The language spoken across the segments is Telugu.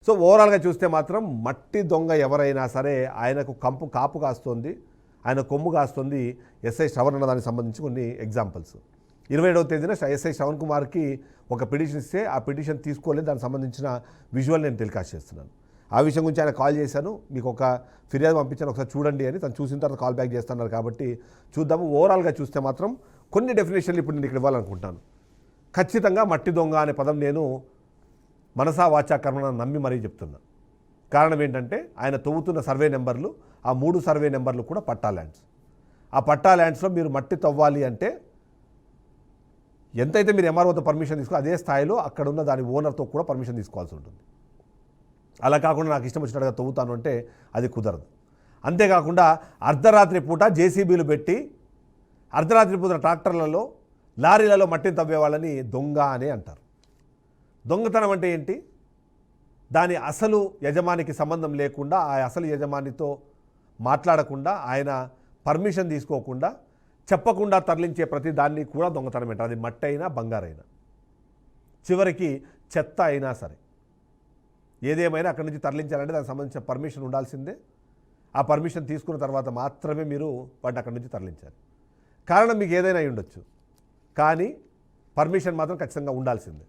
సో ఓవరాల్గా చూస్తే మాత్రం మట్టి దొంగ ఎవరైనా సరే ఆయనకు కాపు కాస్తుంది, ఆయన కొమ్ము కాస్తుంది ఎస్ఐ శ్రవణ్ అన్న దానికి సంబంధించి కొన్ని ఎగ్జాంపుల్స్. 27వ తేదీన ఎస్ఐ శ్రవణ్ కుమార్కి ఒక పిటిషన్ ఇస్తే ఆ పిటిషన్ తీసుకోలేదు, దానికి సంబంధించిన విజువల్ నేను టెలికాస్ట్ చేస్తున్నాను. ఆ విషయం గురించి ఆయన కాల్ చేశాను, మీకు ఒక ఫిర్యాదు పంపించాను, ఒకసారి చూడండి అని. తను చూసిన తర్వాత కాల్ బ్యాక్ చేస్తున్నారు కాబట్టి చూద్దాము. ఓవరాల్గా చూస్తే మాత్రం కొన్ని డెఫినేషన్లు ఇప్పుడు నేను ఇక్కడ ఇవ్వాలనుకుంటాను. ఖచ్చితంగా మట్టి దొంగ అనే పదం నేను మనసా వాచా కర్మను నమ్మి మరీ చెప్తున్నా. కారణం ఏంటంటే ఆయన తవ్వుతున్న సర్వే నెంబర్లు, ఆ 3 సర్వే నెంబర్లు కూడా పట్టా ల్యాండ్స్. ఆ పట్టా ల్యాండ్స్లో మీరు మట్టి తవ్వాలి అంటే ఎంతైతే మీరు ఎంఆర్ఓతో పర్మిషన్ తీసుకో అదే స్థాయిలో అక్కడ ఉన్న దాని ఓనర్తో కూడా పర్మిషన్ తీసుకోవాల్సి ఉంటుంది. అలా కాకుండా నాకు ఇష్టం వచ్చినట్టుగా తవ్వుతాను అంటే అది కుదరదు. అంతేకాకుండా అర్ధరాత్రి పూట జేసీబీలు పెట్టి అర్ధరాత్రి పూట ట్రాక్టర్లలో లారీలలో మట్టిని తవ్వే వాళ్ళని దొంగ అనే అంటారు. దొంగతనం అంటే ఏంటి? దాని అసలు యజమానికి సంబంధం లేకుండా, ఆ అసలు యజమానితో మాట్లాడకుండా, ఆయన పర్మిషన్ తీసుకోకుండా, చెప్పకుండా తరలించే ప్రతి దాన్ని కూడా దొంగతనం అంటారు. అది మట్టి అయినా బంగారైనా, చివరికి చెత్త అయినా సరే, ఏదేమైనా అక్కడి నుంచి తరలించాలంటే దానికి సంబంధించిన పర్మిషన్ ఉండాల్సిందే. ఆ పర్మిషన్ తీసుకున్న తర్వాత మాత్రమే మీరు వాటిని అక్కడి నుంచి తరలించాలి. కారణం మీకు ఏదైనా అయి ఉండొచ్చు, కానీ పర్మిషన్ మాత్రం ఖచ్చితంగా ఉండాల్సిందే.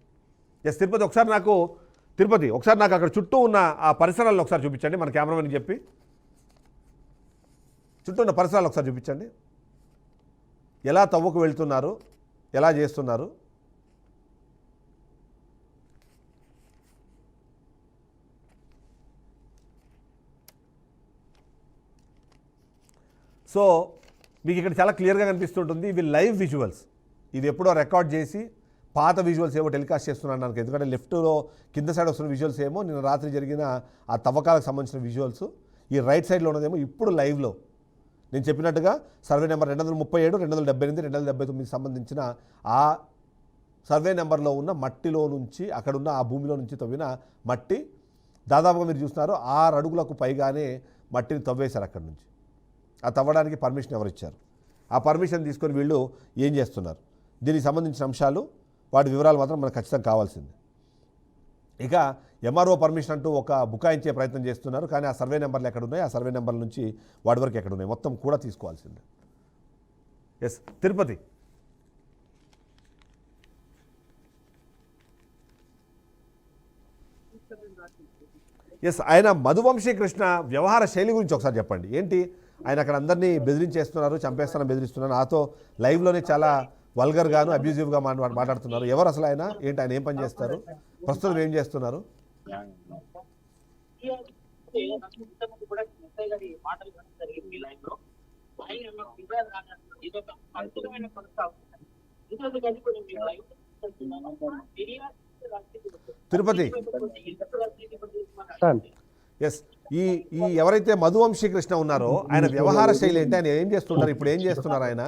తిరుపతి ఒకసారి నాకు అక్కడ చుట్టూ ఉన్న ఆ పరిసరాలను ఒకసారి చూపించండి, మన కెమెరామెన్కి చెప్పి చుట్టూ ఉన్న పరిసరాలు ఒకసారి చూపించండి. ఎలా తవ్వుకు వెళ్తున్నారు, ఎలా చేస్తున్నారు. సో మీకు ఇక్కడ చాలా క్లియర్గా కనిపిస్తుంటుంది. ఇవి లైవ్ విజువల్స్, ఇది ఎప్పుడో రికార్డ్ చేసి పాత విజువల్స్ ఏమో టెలికాస్ట్ చేస్తున్నాను నాకు. ఎందుకంటే లెఫ్ట్లో కింద సైడ్ వస్తున్న విజువల్స్ ఏమో నిన్న రాత్రి జరిగిన ఆ తవ్వకాలకు సంబంధించిన విజువల్స్, ఈ రైట్ సైడ్లో ఉన్నదేమో ఇప్పుడు లైవ్లో నేను చెప్పినట్టుగా సర్వే నెంబర్ 237, 278, 279 సంబంధించిన ఆ సర్వే నెంబర్లో ఉన్న మట్టిలో నుంచి, అక్కడున్న ఆ భూమిలో నుంచి తవ్విన మట్టి దాదాపుగా మీరు చూస్తున్నారు 6 అడుగులకు పైగానే మట్టిని తవ్వేశారు అక్కడి నుంచి. ఆ తవ్వడానికి పర్మిషన్ ఎవరు ఇచ్చారు, ఆ పర్మిషన్ తీసుకొని వీళ్ళు ఏం చేస్తున్నారు, దీనికి సంబంధించిన అంశాలు, వాటి వివరాలు మాత్రం మనకు ఖచ్చితంగా కావాల్సిందే. ఇక ఎంఆర్ఓ పర్మిషన్ అంటూ ఒక బుకాయించే ప్రయత్నం చేస్తున్నారు, కానీ ఆ సర్వే నెంబర్లు ఎక్కడ ఉన్నాయి, ఆ సర్వే నెంబర్ల నుంచి వాడి వరకు ఎక్కడ ఉన్నాయి, మొత్తం కూడా తీసుకోవాల్సిందే. తిరుపతి ఆయన మధువంశీ కృష్ణ వ్యవహార శైలి గురించి ఒకసారి చెప్పండి. ఏంటి ఆయన అక్కడ అందరినీ బెదిరించేస్తున్నారు, చంపేస్తానని బెదిరిస్తున్నారు, నాతో లైవ్లోనే చాలా వల్గర్గాను అబ్యూజివ్గా మాట్లాడుతున్నారు. ఎవరు అసలు ఆయన, ఏంటి, ఆయన ఏం పని చేస్తారు, ప్రస్తుతం ఏం చేస్తున్నారు? తిరుపతి ఈ ఎవరైతే మధువంశీ కృష్ణ ఉన్నారో ఆయన వ్యవహార శైలి ఏంటి, ఆయన ఏం చేస్తున్నారు, ఇప్పుడు ఏం చేస్తున్నారు, ఆయన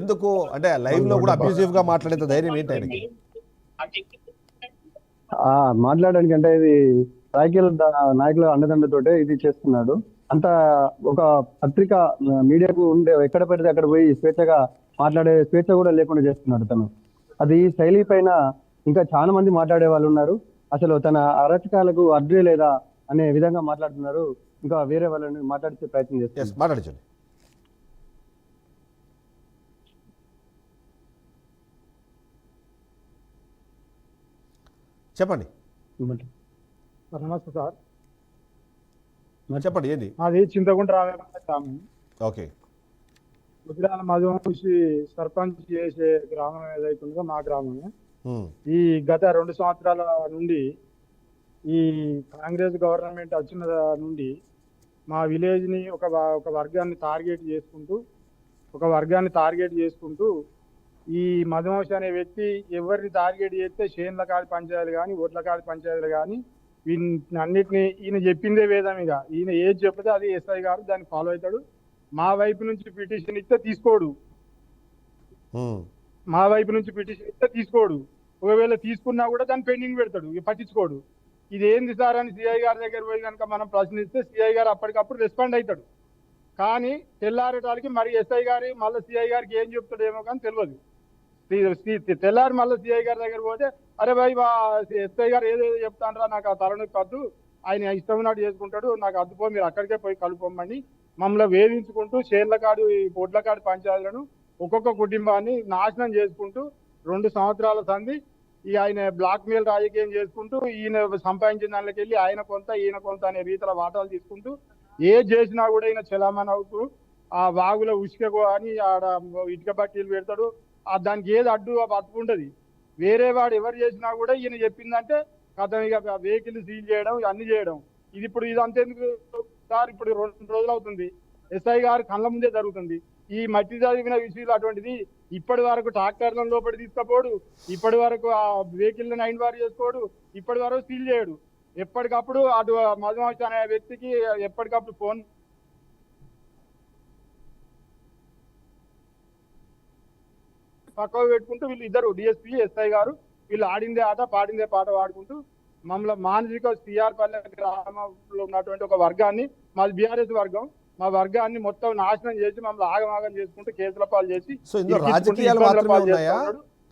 ఎందుకు అంటే లైవ్లో కూడా అబ్యూజివ్గా మాట్లాడేంత ధైర్యం ఏంటి ఆయనకి? మాట్లాడడానికి అంటే ఇది రాజకీయ నాయకుల అండదండతోటే ఇది చేస్తున్నాడు. అంత ఒక పత్రిక మీడియాకు ఉండే ఎక్కడ పెడితే అక్కడ పోయి స్వేచ్ఛగా మాట్లాడే స్వేచ్ఛ కూడా లేకుండా చేస్తున్నాడు తను. అది శైలి పైన ఇంకా చాలా మంది మాట్లాడే వాళ్ళు ఉన్నారు. అసలు తన అరచకాలకు అడ్డే లేదా అనే విధంగా మాట్లాడుతున్నారు. ఇంకా వేరే వాళ్ళని మాట్లాడితే ప్రయత్నం చేస్తారు. మాట్లాడించండి. చెప్పండి. నమస్తే సార్, చెప్పండి. ఏంటి? అది చింతకుంట రామేశ్వరం. ఓకే. గుజరాల మధువంశి సర్పంచ్ చేసే గ్రామం ఏదైతుందో మా గ్రామమే. ఈ గత 2 సంవత్సరాల నుండి ఈ కాంగ్రెస్ గవర్నమెంట్ వచ్చిన నుండి మా విలేజ్ ని ఒక వర్గాన్ని టార్గెట్ చేసుకుంటూ ఈ మధువంశి అనే వ్యక్తి ఎవరిని టార్గెట్ చేస్తే చేన్ల కాడి పంచాయతీలు కానీ ఓట్ల కాడి పంచాయతీలు కానీ అన్నిటిని ఈయన చెప్పిందే వేదం. ఇక ఈయన ఏది చెప్తే అది ఎస్ఐ గారు దాన్ని ఫాలో అవుతాడు. మా వైపు నుంచి పిటిషన్ ఇస్తే తీసుకోడు. ఒకవేళ తీసుకున్నా కూడా దాన్ని పెండింగ్ పెడతాడు, పట్టించుకోడు. ఇది ఏంది సార్ అని సిఐ గారి దగ్గర పోయి కనుక మనం ప్రశ్నిస్తే సిఐ గారు అప్పటికప్పుడు రెస్పాండ్ అవుతాడు. కానీ తెల్లారటానికి మరి ఎస్ఐ గారి మళ్ళీ సిఐ గారికి ఏం చెప్తాడేమో కానీ తెలియదు. తెల్లారి మళ్ళీ సిఐ గారి దగ్గర పోతే అరే భాయ్ ఎస్ఐ గారు ఏదేదో చెప్తానరా నాకు ఆ తలనొప్పి వద్దు, ఆయన ఇష్టం ఉన్నట్టు చేసుకుంటాడు, నాకు అద్దుపో మీరు అక్కడికే పోయి కలుపుకోమని మమ్మల్ని వేధించుకుంటూ షేర్లకాడు పొడ్లకాడు పంచాయతీలను ఒక్కొక్క కుటుంబాన్ని నాశనం చేసుకుంటూ 2 సంవత్సరాల సంధి ఈ ఆయన బ్లాక్ మెయిల్ రాజకీయం చేసుకుంటూ ఈయన సంపాదించిన దానిలోకి వెళ్ళి ఆయన కొంత ఈయన కొంత అనే రీతిలో వాటాలు తీసుకుంటూ ఏది చేసినా కూడా ఈయన చలామణి అవుతూ ఆ వాగులో ఉసుక అని ఆడ ఇటుక బట్టీలు పెడతాడు. దానికి ఏది అడ్డు బతుకుంటది. వేరే వాడు ఎవరు చేసినా కూడా ఈయన చెప్పిందంటే కథ ఇక వెహికల్ సీల్ చేయడం అన్ని చేయడం. ఇది ఇప్పుడు ఇదంతా ఎందుకు సార్? ఇప్పుడు 2 రోజులు అవుతుంది, ఎస్ఐ గారు కళ్ళ ముందే జరుగుతుంది. ఈ మట్టి చదివిన విషయాలు అటువంటిది ఇప్పటి వరకు ట్రాక్టర్లను లోపలి తీసుకపోడు, ఇప్పటి వరకు ఆ వెహికల్ 9 బార్ చేసుకోడు, ఇప్పటి వరకు సీల్ చేయడు. ఎప్పటికప్పుడు అటు మధుమాషి అనే వ్యక్తికి ఎప్పటికప్పుడు ఫోన్ పక్కకు పెట్టుకుంటూ వీళ్ళు ఇద్దరు డిఎస్పీ ఎస్ఐ గారు వీళ్ళు ఆడిందే ఆట పాడిందే పాట పాడుకుంటూ మమ్మల్ని మానసిక సిఆర్ పల్లె గ్రామంలో ఉన్నటువంటి ఒక వర్గాన్ని, మాది బీఆర్ఎస్ వర్గం, మా వర్గాన్ని మొత్తం నాశనం చేసి మమ్మల్ని ఆగమాగం చేసుకుంటూ కేసుల పాలు చేసి సో ఇందులో రాజకీయాలు మాత్రమే ఉన్నాయా?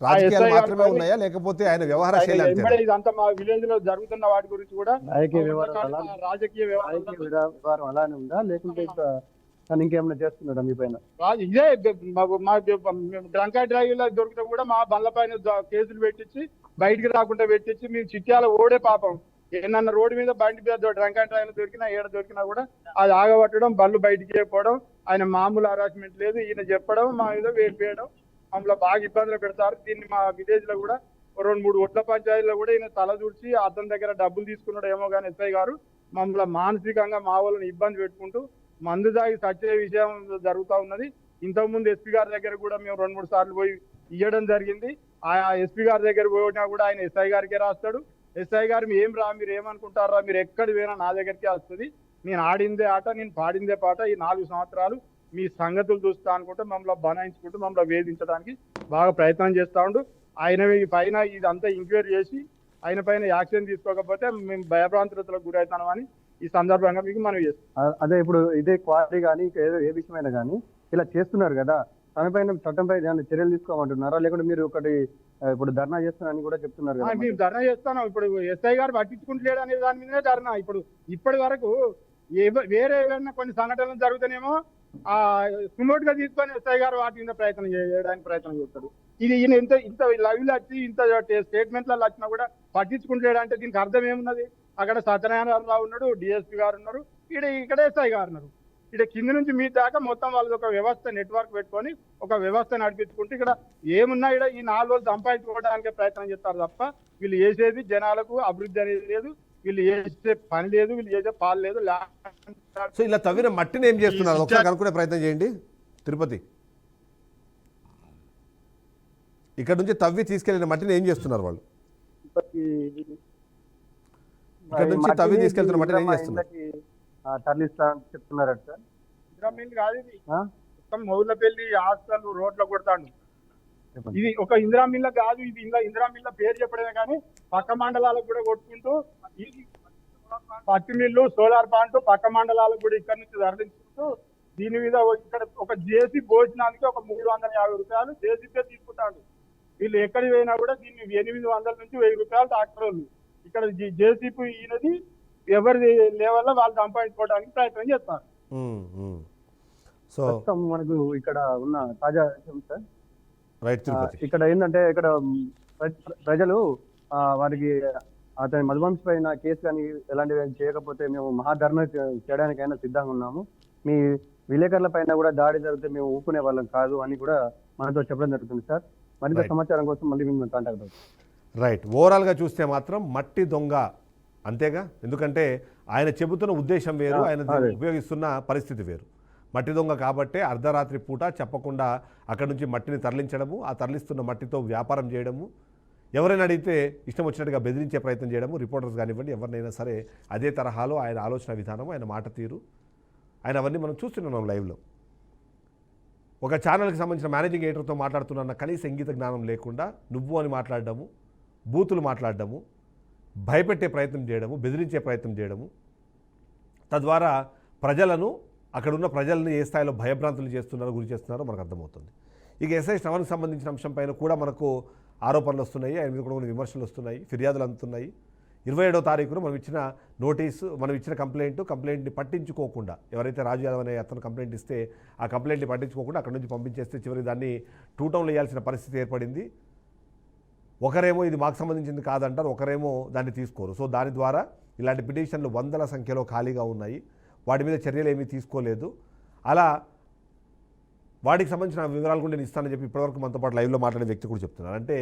రాజకీయాలు మాత్రమే ఉన్నాయా లేకపోతే ఆయన వ్యవహార శైలి అంతేనా? ఇదంతా మా విలేజ్ లో జరుగుతున్న వాటి గురించి కూడా రాజకీయ వ్యవహారం వ్యవహారం అలానే ఉందా, లేకుంటే తను ఇంకేమైనా చేస్తున్నాడా మీ పైన? ఇదే మా డ్రంక్ అండ్ డ్రైవ్ లో దొరికితే కూడా మా బండ్ల పైన కేసులు పెట్టించి బయటికి రాకుండా పెట్టించి మేము చిట్యాల ఓడే పాపం ఏమన్నా రోడ్డు మీద బండి మీద డ్రంక్ అండ్ డ్రైవ్ దొరికినా ఏడ దొరికినా కూడా అది ఆగబట్టడం, బళ్ళు బయటికి వెళ్ళిపోవడం, ఆయన మామూలు హరాస్మెంట్ లేదు, ఈయన చెప్పడం మా మీద వేయడం మమ్మల్ని బాగా ఇబ్బందులు పెడతారు. దీన్ని మా విలేజ్ లో కూడా 2-3 ఒడ్ల పంచాయతీలో కూడా ఈయన తల దూర్చి అతని దగ్గర డబ్బులు తీసుకున్నాడు ఏమో కానీ ఎస్ఐ గారు మమ్మల్ని మానసికంగా మా వాళ్ళని ఇబ్బంది పెట్టుకుంటూ మందు దాగి సచ్చే విషయం జరుగుతూ ఉన్నది. ఇంతకుముందు ఎస్పీ గారి దగ్గర కూడా మేము 2-3 సార్లు పోయి ఇవ్వడం జరిగింది. ఆ ఎస్పీ గారి దగ్గర పోయినా కూడా ఆయన ఎస్ఐ గారికే రాస్తాడు. ఎస్ఐ గారు మీరు ఏమనుకుంటారా, మీరు ఎక్కడ పోయినా నా దగ్గరికే వస్తుంది, నేను ఆడిందే ఆట నేను పాడిందే పాట, ఈ 4 సంవత్సరాలు మీ సంగతులు చూస్తా అనుకుంటే మమ్మల్ని బనాయించుకుంటూ మమ్మల్ని వేధించడానికి బాగా ప్రయత్నం చేస్తా ఉండు. ఆయన పైన ఇదంతా ఎంక్వైరీ చేసి ఆయన పైన యాక్షన్ తీసుకోకపోతే మేము భయభ్రాంతులకు గురవుతామని ఈ సందర్భంగా మీకు మనం చేస్తాం. అదే ఇప్పుడు ఇదే క్వారీ కానీ ఏ విషయమైనా కానీ ఇలా చేస్తున్నారు కదా, తనపైన చట్టంపై చర్యలు తీసుకోమంటున్నారా, లేకుంటే మీరు ఒకటి ఇప్పుడు ధర్నా చేస్తున్నారని కూడా చెప్తున్నారు కదా? మేము ధర్నా చేస్తున్నాం. ఇప్పుడు ఎస్ఐ గారు పట్టించుకుంటలేడు అనే దాని మీదనే ధర్నా. ఇప్పటి వరకు వేరే ఏమైనా కొన్ని సంఘటనలు జరుగుతానేమో ఆ రిమోట్ గా తీసుకొని ఎస్ఐ గారు వాటి మీద చేయడానికి ప్రయత్నం చేస్తాడు. ఇది ఈయన ఇంత లైవ్లు వచ్చి ఇంత స్టేట్మెంట్లలో వచ్చినా కూడా పట్టించుకుంటలేడు అంటే దీనికి అర్థం ఏమున్నది? అక్కడ సత్యనారాయణరావు ఉన్నాడు, డిఎస్పీ గారు ఉన్నారు, ఇక్కడ ఎస్ఐ గారు ఉన్నారు. ఇక్కడ కింద నుంచి మీ దాకా మొత్తం వాళ్ళది ఒక వ్యవస్థ నెట్వర్క్ పెట్టుకొని ఒక వ్యవస్థ నడిపించుకుంటే ఇక్కడ ఏమున్నా ఇక్కడ ఈ 4 రోజులు సంపాదించుకోవడానికి ప్రయత్నం చేస్తారు తప్ప వీళ్ళు చేసేది జనాలకు అభివృద్ధి అనేది లేదు, వీళ్ళు చేసే పని లేదు, వీళ్ళు చేసే పాలు లేదు. సో ఇలా తవ్విన మట్టిని ఏం చేస్తున్నారు ఒకసారి కనుక్కునే ప్రయత్నం చేయండి. తిరుపతి ఇక్కడ నుంచి తవ్వి తీసుకెళ్లిన మట్టిని ఏం చేస్తున్నారు వాళ్ళు? ఇక్కడ నుంచి తవ్వి తీసుకెళ్తున్న మట్టిని ఏం చేస్తున్నారు? తరలిస్తా చెప్తున్నారు సార్. ఇందిరామిల్ కాదు ఇది, మొత్తం మౌలపల్లి హాస్టల్ రోడ్ల కొడతాడు. ఇది ఒక ఇందిరామిల్ల కాదు, ఇది ఇందిరామిల్ల పేరు చెప్పడమే కానీ పక్క మండలాలకు కూడా కొట్టుకుంటూ పత్తి మిల్లు సోలార్ ప్లాంట్ పక్క మండలాలకు కూడా ఇక్కడ నుంచి తరలించుకుంటూ దీని మీద ఇక్కడ ఒక జేసీ భోజనానికి ఒక 350 రూపాయలు జేసీపీ తీసుకుంటాడు. వీళ్ళు ఎక్కడికి పోయినా కూడా దీన్ని 800 నుంచి 1000 రూపాయలు ట్రాక్టర్ వాళ్ళు ఇక్కడ జేసీపీ ఈయనది ఎవరి లెవెల్లో వాళ్ళు సంపాదించుకోవడానికి ప్రయత్నం చేస్తారు. సో మనకు ఇక్కడ ఉన్న తాజా సార్ రైట్ ఇక్కడ ఏంటంటే ఇక్కడ ప్రజలు వారికి అతని మధువంశ పైన కేసు కానీ ఎలాంటివి చేయకపోతే మేము మహాధర్నా చేయడానికైనా సిద్ధంగా ఉన్నాము, మీ విలేకరుల పైన కూడా దాడి జరిగితే మేము ఊపుకునే వాళ్ళం కాదు అని కూడా మనతో చెప్పడం జరుగుతుంది సార్. మరింత సమాచారం కోసం మళ్ళీ మేము కాంటాక్ట్ అవుతాం. రైట్. ఓవరాల్గా చూస్తే మాత్రం మట్టి దొంగ అంతేగా, ఎందుకంటే ఆయన చెబుతున్న ఉద్దేశం వేరు, ఆయన ఉపయోగిస్తున్న పరిస్థితి వేరు. మట్టి దొంగ కాబట్టే అర్ధరాత్రి పూట చెప్పకుండా అక్కడి నుంచి మట్టిని తరలించడము, ఆ తరలిస్తున్న మట్టితో వ్యాపారం చేయడము, ఎవరైనా అడిగితే ఇష్టం వచ్చినట్టుగా బెదిరించే ప్రయత్నం చేయడము, రిపోర్టర్స్ కానివ్వండి ఎవరినైనా సరే అదే తరహాలో ఆయన ఆలోచన విధానం, ఆయన మాట తీరు, ఆయన అవన్నీ మనం చూస్తున్నాం లైవ్లో. ఒక ఛానల్కి సంబంధించిన మేనేజింగ్ ఎడిటర్తో మాట్లాడుతున్న కనీస ఇంగిత జ్ఞానం లేకుండా నువ్వు అని మాట్లాడడము, బూతులు మాట్లాడడము, భయపెట్టే ప్రయత్నం చేయడము, బెదిరించే ప్రయత్నం చేయడము, తద్వారా ప్రజలను అక్కడున్న ప్రజల్ని ఏ స్థాయిలో భయభ్రాంతులు చేస్తున్నారో గురి చేస్తున్నారో మనకు అర్థమవుతుంది. ఇక ఎస్ఐ శ్రవణ్కి సంబంధించిన అంశం పైన కూడా మనకు ఆరోపణలు వస్తున్నాయి, ఆయన మీద కూడా కొన్ని విమర్శలు వస్తున్నాయి, ఫిర్యాదులు అందుతున్నాయి. 27వ తారీఖున మనం ఇచ్చిన నోటీసు, మనం ఇచ్చిన కంప్లైంట్ని పట్టించుకోకుండా, ఎవరైతే రాజు యాదవ్ అనే అతను కంప్లైంట్ ఇస్తే ఆ కంప్లైంట్ని పట్టించుకోకుండా అక్కడ నుంచి పంపించేస్తే చివరికి దాన్ని 2 టౌన్లో వేయాల్సిన పరిస్థితి ఏర్పడింది. ఒకరేమో ఇది మాకు సంబంధించింది కాదంటారు, ఒకరేమో దాన్ని తీసుకోరు. సో దాని ద్వారా ఇలాంటి పిటిషన్లు వందల సంఖ్యలో ఖాళీగా ఉన్నాయి. వాటి మీద చర్యలు ఏమీ తీసుకోలేదు. అలా వాటికి సంబంధించిన వివరాలు కూడా నేను ఇస్తానని చెప్పి ఇప్పటివరకు మనతో పాటు లైవ్లో మాట్లాడే వ్యక్తి కూడా చెప్తున్నారు. అంటే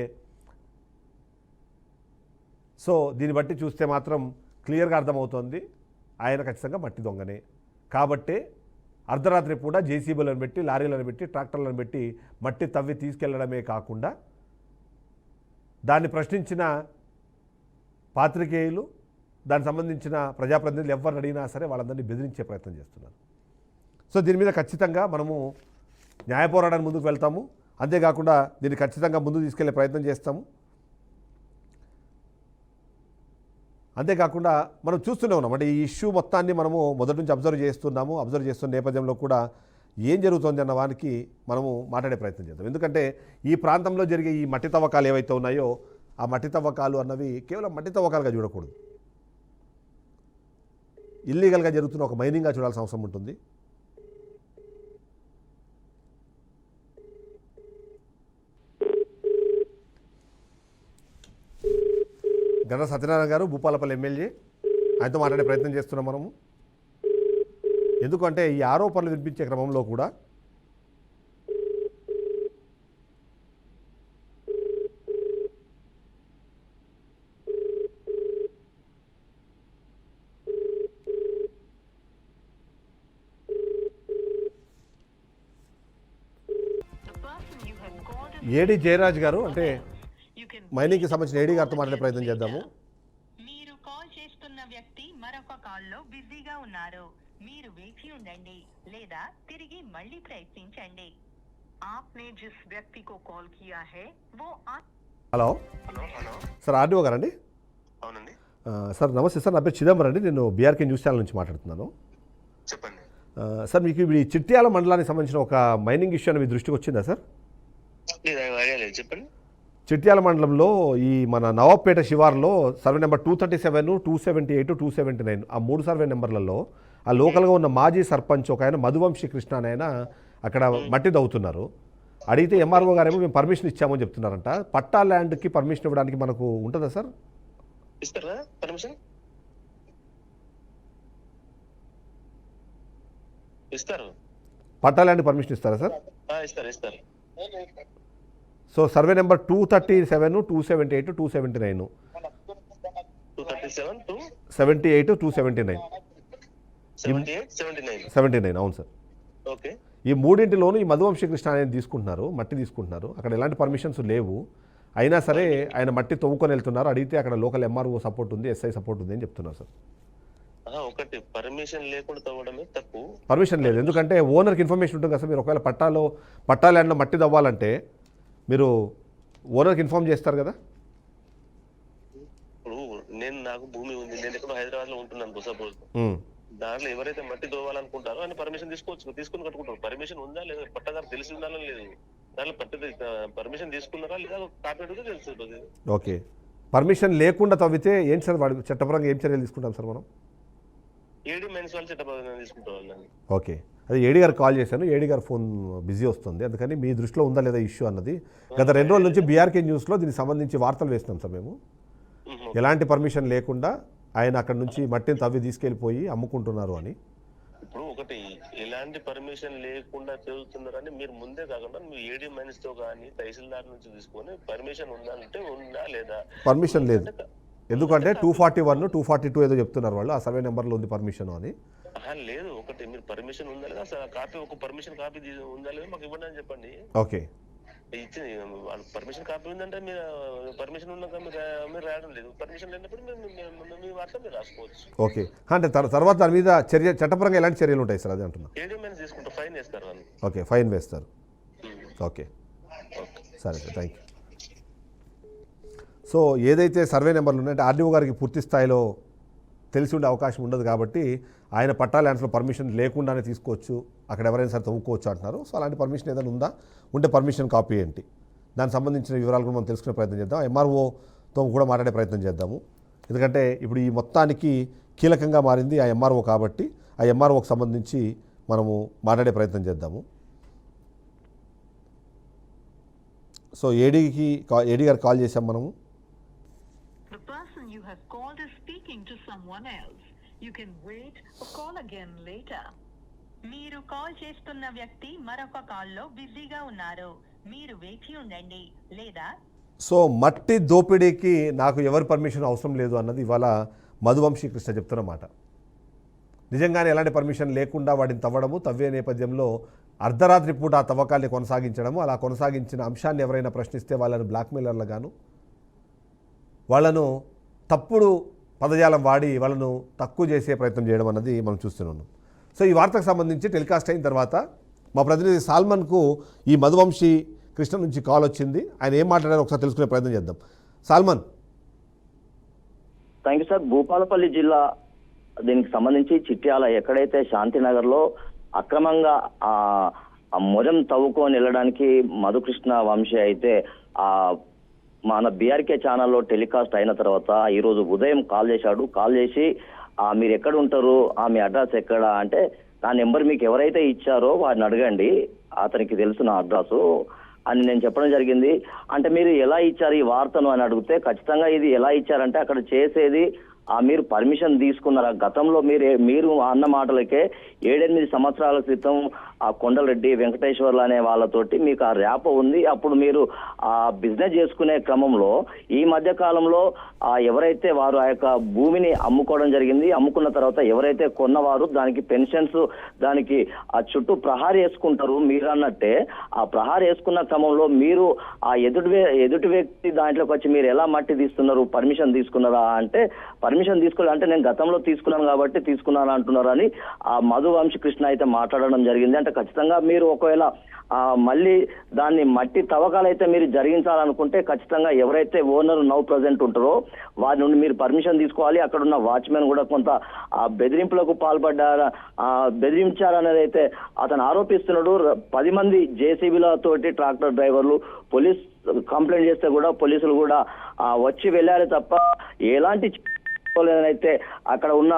సో దీన్ని బట్టి చూస్తే మాత్రం క్లియర్గా అర్థమవుతోంది ఆయన ఖచ్చితంగా మట్టి దొంగనే. కాబట్టే అర్ధరాత్రి పూట జేసీబీలను పెట్టి, లారీలను పెట్టి, ట్రాక్టర్లను పెట్టి మట్టి తవ్వి తీసుకెళ్లడమే కాకుండా దాన్ని ప్రశ్నించిన పాత్రికేయులు, దానికి సంబంధించిన ప్రజాప్రతినిధులు ఎవరిని అడిగినా సరే వాళ్ళందరినీ బెదిరించే ప్రయత్నం చేస్తున్నారు. సో దీని మీద ఖచ్చితంగా మనము న్యాయ పోరాటానికి ముందుకు వెళ్తాము. అంతేకాకుండా దీన్ని ఖచ్చితంగా ముందుకు తీసుకెళ్లే ప్రయత్నం చేస్తాము. అంతేకాకుండా మనం చూస్తూనే ఉన్నాం, అంటే ఈ ఇష్యూ మొత్తాన్ని మనము మొదటి నుంచి అబ్జర్వ్ చేస్తున్న నేపథ్యంలో కూడా ఏం జరుగుతుంది అన్న వానికి మనము మాట్లాడే ప్రయత్నం చేద్దాం. ఎందుకంటే ఈ ప్రాంతంలో జరిగే ఈ మట్టి తవ్వకాలు ఏవైతే ఉన్నాయో ఆ మట్టి తవ్వకాలు అన్నవి కేవలం మట్టి తవ్వకాలుగా చూడకూడదు, ఇల్లీగల్గా జరుగుతున్న ఒక మైనింగ్గా చూడాల్సిన అవసరం ఉంటుంది. గండ్ర సత్యనారాయణ గారు, భూపాలపల్లి ఎమ్మెల్యే, ఆయనతో మాట్లాడే ప్రయత్నం చేస్తున్నాం మనము. ఎందుకంటే ఈ ఆరోపణలు వినిపించే క్రమంలో కూడా ఏడి జయరాజ్ గారు, అంటే మైనింగ్కి సంబంధించిన ఏడీ గారితో మాట్లాడే ప్రయత్నం చేద్దాము. మీరు కాల్ చేస్తున్న వ్యక్తి మరొక కాల్లో బిజీగా ఉన్నారు. మీరు వేచి ఉండండి లేదా తిరిగి మళ్ళీ ప్రయత్నించండి. आपने जिस व्यक्ति को कॉल किया है वो హలో సార్, ఆర్డీఓ గారండి? అవునండి సార్ నమస్తే సార్, నా పేరు చిదంబరం అండి, నేను బీఆర్కే న్యూస్ ఛానల్ నుంచి మాట్లాడుతున్నాను. చెప్పండి. సార్ మీకు ఇప్పుడు ఈ చిట్యాల మండలానికి సంబంధించిన ఒక మైనింగ్ ఇష్యూ అని మీ దృష్టికి వచ్చిందా సార్? ఐడియా లేదు, చెప్పండి. చిట్యాల మండలంలో ఈ మన నవాబ్పేట శివార్లో సర్వే నెంబర్ 237, 278, 279 ఆ 3 సర్వే నెంబర్లలో ఆ లోకల్గా ఉన్న మాజీ సర్పంచ్ ఒక ఆయన మధువంశీ కృష్ణ అని ఆయన అక్కడ మట్టి దవ్వుతున్నారు. అడిగితే ఎంఆర్ఓ గారేమో మేము పర్మిషన్ ఇచ్చామని చెప్తున్నారంట. పట్టా ల్యాండ్కి పర్మిషన్ ఇవ్వడానికి మనకు ఉంటుందా సార్? ఇస్తారా పర్మిషన్? ఇస్తారు. పట్టా ల్యాండ్ పర్మిషన్ ఇస్తారా సార్? ఇస్తారు. సో సర్వే నెంబర్ 237, 278, 279 237, 78, 279 79 అవును సార్. ఓకే. ఈ మూడింటిలోనూ ఈ మధువంశీ కృష్ణ అనేది మట్టి తీసుకుంటున్నారు. అక్కడ ఎలాంటి పర్మిషన్స్ లేవు. అయినా సరే ఆయన మట్టి తవ్వుకొని వెళ్తున్నారు. అడిగితే అక్కడ లోకల్ ఎంఆర్ఓ సపోర్ట్ ఉంది, ఎస్ఐ సపోర్ట్ ఉంది అని చెప్తున్నారు సార్. ఒకటి పర్మిషన్ లేకుండా తవ్వడమే తప్పు. పర్మిషన్ లేదు, ఎందుకంటే ఓనర్కి ఇన్ఫర్మేషన్ ఉంటుంది కదా సార్. మీరు ఒకవేళ పట్టా ల్యాండ్లో మట్టి తవ్వాలంటే మీరు ఓనర్కి ఇన్ఫార్మ్ చేస్తారు కదా. ఇప్పుడు నాకు భూమి ఉంది, నేను ఎక్కడో హైదరాబాద్ లో ఉంటున్నాను సపోజ్, దాంట్లో ఎవరైతే మట్టి తోవాలనుకుంటారో అని పర్మిషన్ తీసుకుని కట్టుకుంటారు. పర్మిషన్ ఉందా లేదా పట్టదారు తెలిసి ఉండాలని లేదు. దాంట్లో పర్మిషన్ తీసుకున్నారా లేదా కాపీ తెలుస్తుంది. ఓకే, పర్మిషన్ లేకుండా తవ్వితే ఏంటి సార్, వాడి చట్టపరంగా ఏం చర్యలు తీసుకుంటాం సార్ మనం? ఏడీ మైన్స్ వాళ్ళు చట్టపరంగా తీసుకుంటారు. ఓకే, అదే ఏడీ గారు కాల్ చేశాను, ఏడీ గారు ఫోన్ బిజీ వస్తుంది, అందుకని మీ దృష్టిలో ఉందా లేదా ఇష్యూ అన్నది గత 2 రోజుల నుంచి బీఆర్కే న్యూస్లో దీనికి సంబంధించి వార్తలు వేస్తున్నాం సార్ మేము. ఎలాంటి పర్మిషన్ లేకుండా ఆయన అక్కడ నుంచి మట్టిని తవ్వి తీసుకెళ్ళిపోయి అమ్ముకుంటున్నారు అని. ఇప్పుడు ఒకటి ఎలాంటి పర్మిషన్ లేకుండా చేస్తున్నారని మీరు ముందే కాకుండా మీరు ఏడీ మైన్స్ తో కానీ తహసీల్దార్ నుంచి తీసుకొని పర్మిషన్ ఉందంటే ఉందా లేదా? పర్మిషన్ లేదు, ఎందుకంటే 241, 242 ఏదో చెప్తున్నారు వాళ్ళు, ఆ సర్వే నెంబర్లో ఉంది పర్మిషన్ అని. లేదు, ఒకటి మీరు పర్మిషన్ ఉందా లేదా కాపీ, ఒక పర్మిషన్ కాపీ ఉందా లేదా మాకు ఇవ్వండి అని చెప్పండి. ఓకే, ఇచ్చింది పర్మిషన్ కాపీ ఉందంటే మీరు పర్మిషన్ ఉన్నాక మీరు రాయడం లేదు. పర్మిషన్ లేనప్పుడు మీ వార్త మీరు రాసుకోవచ్చు. ఓకే, అంటే తర్వాత దాని మీద చట్టపరంగా ఎలాంటి చర్యలు ఉంటాయి సార్? అదే అంటున్నా. ఏడీ తీసుకుంటారు, ఫైన్ వేస్తారు వాళ్ళు. ఓకే, ఫైన్ వేస్తారు. ఓకే సరే సార్, థ్యాంక్ యూ. సో ఏదైతే సర్వే నెంబర్లు ఉన్నాయంటే ఆర్డీఓ గారికి పూర్తి స్థాయిలో తెలిసి ఉండే అవకాశం ఉండదు కాబట్టి ఆయన పట్టా ల్యాండ్స్లో పర్మిషన్ లేకుండానే తీసుకోవచ్చు, అక్కడ ఎవరైనా సరే తవ్వుకోవచ్చు అంటున్నారు. సో అలాంటి పర్మిషన్ ఏదైనా ఉందా, ఉంటే పర్మిషన్ కాపీ ఏంటి, దానికి సంబంధించిన వివరాలు కూడా మనం తెలుసుకునే ప్రయత్నం చేద్దాం. ఎంఆర్ఓతో కూడా మాట్లాడే ప్రయత్నం చేద్దాము. ఎందుకంటే ఇప్పుడు ఈ మొత్తానికి కీలకంగా మారింది ఆ ఎంఆర్ఓ కాబట్టి ఆ ఎంఆర్ఓకి సంబంధించి మనము మాట్లాడే ప్రయత్నం చేద్దాము. సో ఏడీ గారు కాల్ చేసాం మనము. The person you have called is speaking to someone else. You can wait or call again later. మీరు కాల్ చేస్తున్న వ్యక్తి మరొక కాల్లో బిజీగా ఉన్నారు. మీరు వేచి ఉండండి లేదా. సో మట్టి దోపిడీకి నాకు ఎవరి పర్మిషన్ అవసరం లేదు అన్నది ఇవాళ మధువంశీ కృష్ణ చెప్తున్న మాట. నిజంగానే ఎలాంటి పర్మిషన్ లేకుండా వాటిని తవ్వడము, తవ్వే నేపథ్యంలో అర్ధరాత్రి పూట ఆ తవ్వకాల్ని కొనసాగించడము, అలా కొనసాగించిన అంశాన్ని ఎవరైనా ప్రశ్నిస్తే వాళ్ళను బ్లాక్మెయిలర్లుగాను, వాళ్ళను తప్పుడు పదజాలం వాడి వాళ్ళను తక్కువ చేసే ప్రయత్నం చేయడం అన్నది మనం చూస్తున్నాం. సో ఈ వార్తకు సంబంధించి టెలికాస్ట్ అయిన తర్వాత మా ప్రతినిధి సాల్మన్కు ఈ మధువంశీ కృష్ణ నుంచి కాల్ వచ్చింది. ఆయన ఏం మాట్లాడారో ఒకసారి తెలుసుకునే ప్రయత్నం చేద్దాం. Solomon. Thank you sir. Bhupalpally జిల్లా దీనికి సంబంధించి చిట్యాల ఎక్కడైతే శాంతినగర్లో అక్రమంగా మొరం తవ్వుకొని వెళ్ళడానికి మధుకృష్ణ వంశీ అయితే మన బీఆర్కే ఛానల్లో టెలికాస్ట్ అయిన తర్వాత ఈరోజు ఉదయం కాల్ చేశాడు. కాల్ చేసి మీరు ఎక్కడ ఉంటారు, మీ అడ్రస్ ఎక్కడ అంటే, నా నెంబర్ మీకు ఎవరైతే ఇచ్చారో వాడిని అడగండి, అతనికి తెలుసు నా అడ్రస్ అని నేను చెప్పడం జరిగింది. అంటే మీరు ఎలా ఇచ్చారు ఈ వార్తను అని అడిగితే, ఖచ్చితంగా ఇది ఎలా ఇచ్చారంటే అక్కడ చేసేది మీరు పర్మిషన్ తీసుకున్నారా? గతంలో మీరు అన్న మాటలకే 7-8 సంవత్సరాల క్రితం కొండలరెడ్డి, వెంకటేశ్వర్లు అనే వాళ్ళతోటి మీకు ఆ ర్యాప్ ఉంది. అప్పుడు మీరు బిజినెస్ చేసుకునే క్రమంలో ఈ మధ్య కాలంలో ఎవరైతే వారు ఆ యొక్క భూమిని అమ్ముకోవడం జరిగింది. అమ్ముకున్న తర్వాత ఎవరైతే కొన్నవారు దానికి పెన్షన్స్, దానికి చుట్టూ ప్రహారీ వేసుకుంటారు. మీరు అన్నట్టే ఆ ప్రహారీ వేసుకున్న క్రమంలో మీరు ఎదుటి వ్యక్తి దాంట్లోకి వచ్చి మీరు ఎలా మట్టి తీస్తున్నారు, పర్మిషన్ తీసుకున్నారా అంటే, పర్మిషన్ తీసుకోలేదు అంటే నేను గతంలో తీసుకున్నాను కాబట్టి తీసుకున్నాను అంటున్నారు అని మధువంశీ కృష్ణ అయితే మాట్లాడడం జరిగింది. అంటే ఖచ్చితంగా మీరు ఒకవేళ మళ్ళీ దాన్ని మట్టి తవ్వకాలు అయితే మీరు జరిగించాలనుకుంటే ఖచ్చితంగా ఎవరైతే ఓనర్ నౌ ప్రజెంట్ ఉంటారో వారి నుండి మీరు పర్మిషన్ తీసుకోవాలి. అక్కడ ఉన్న వాచ్మెన్ కూడా కొంత బెదిరింపులకు బెదిరించారనేది అయితే అతను ఆరోపిస్తున్నాడు. 10 మంది జేసీబీలతోటి ట్రాక్టర్ డ్రైవర్లు పోలీస్ కంప్లైంట్ చేస్తే కూడా పోలీసులు కూడా వచ్చి వెళ్ళారు తప్ప ఎలాంటి అయితే అక్కడ ఉన్న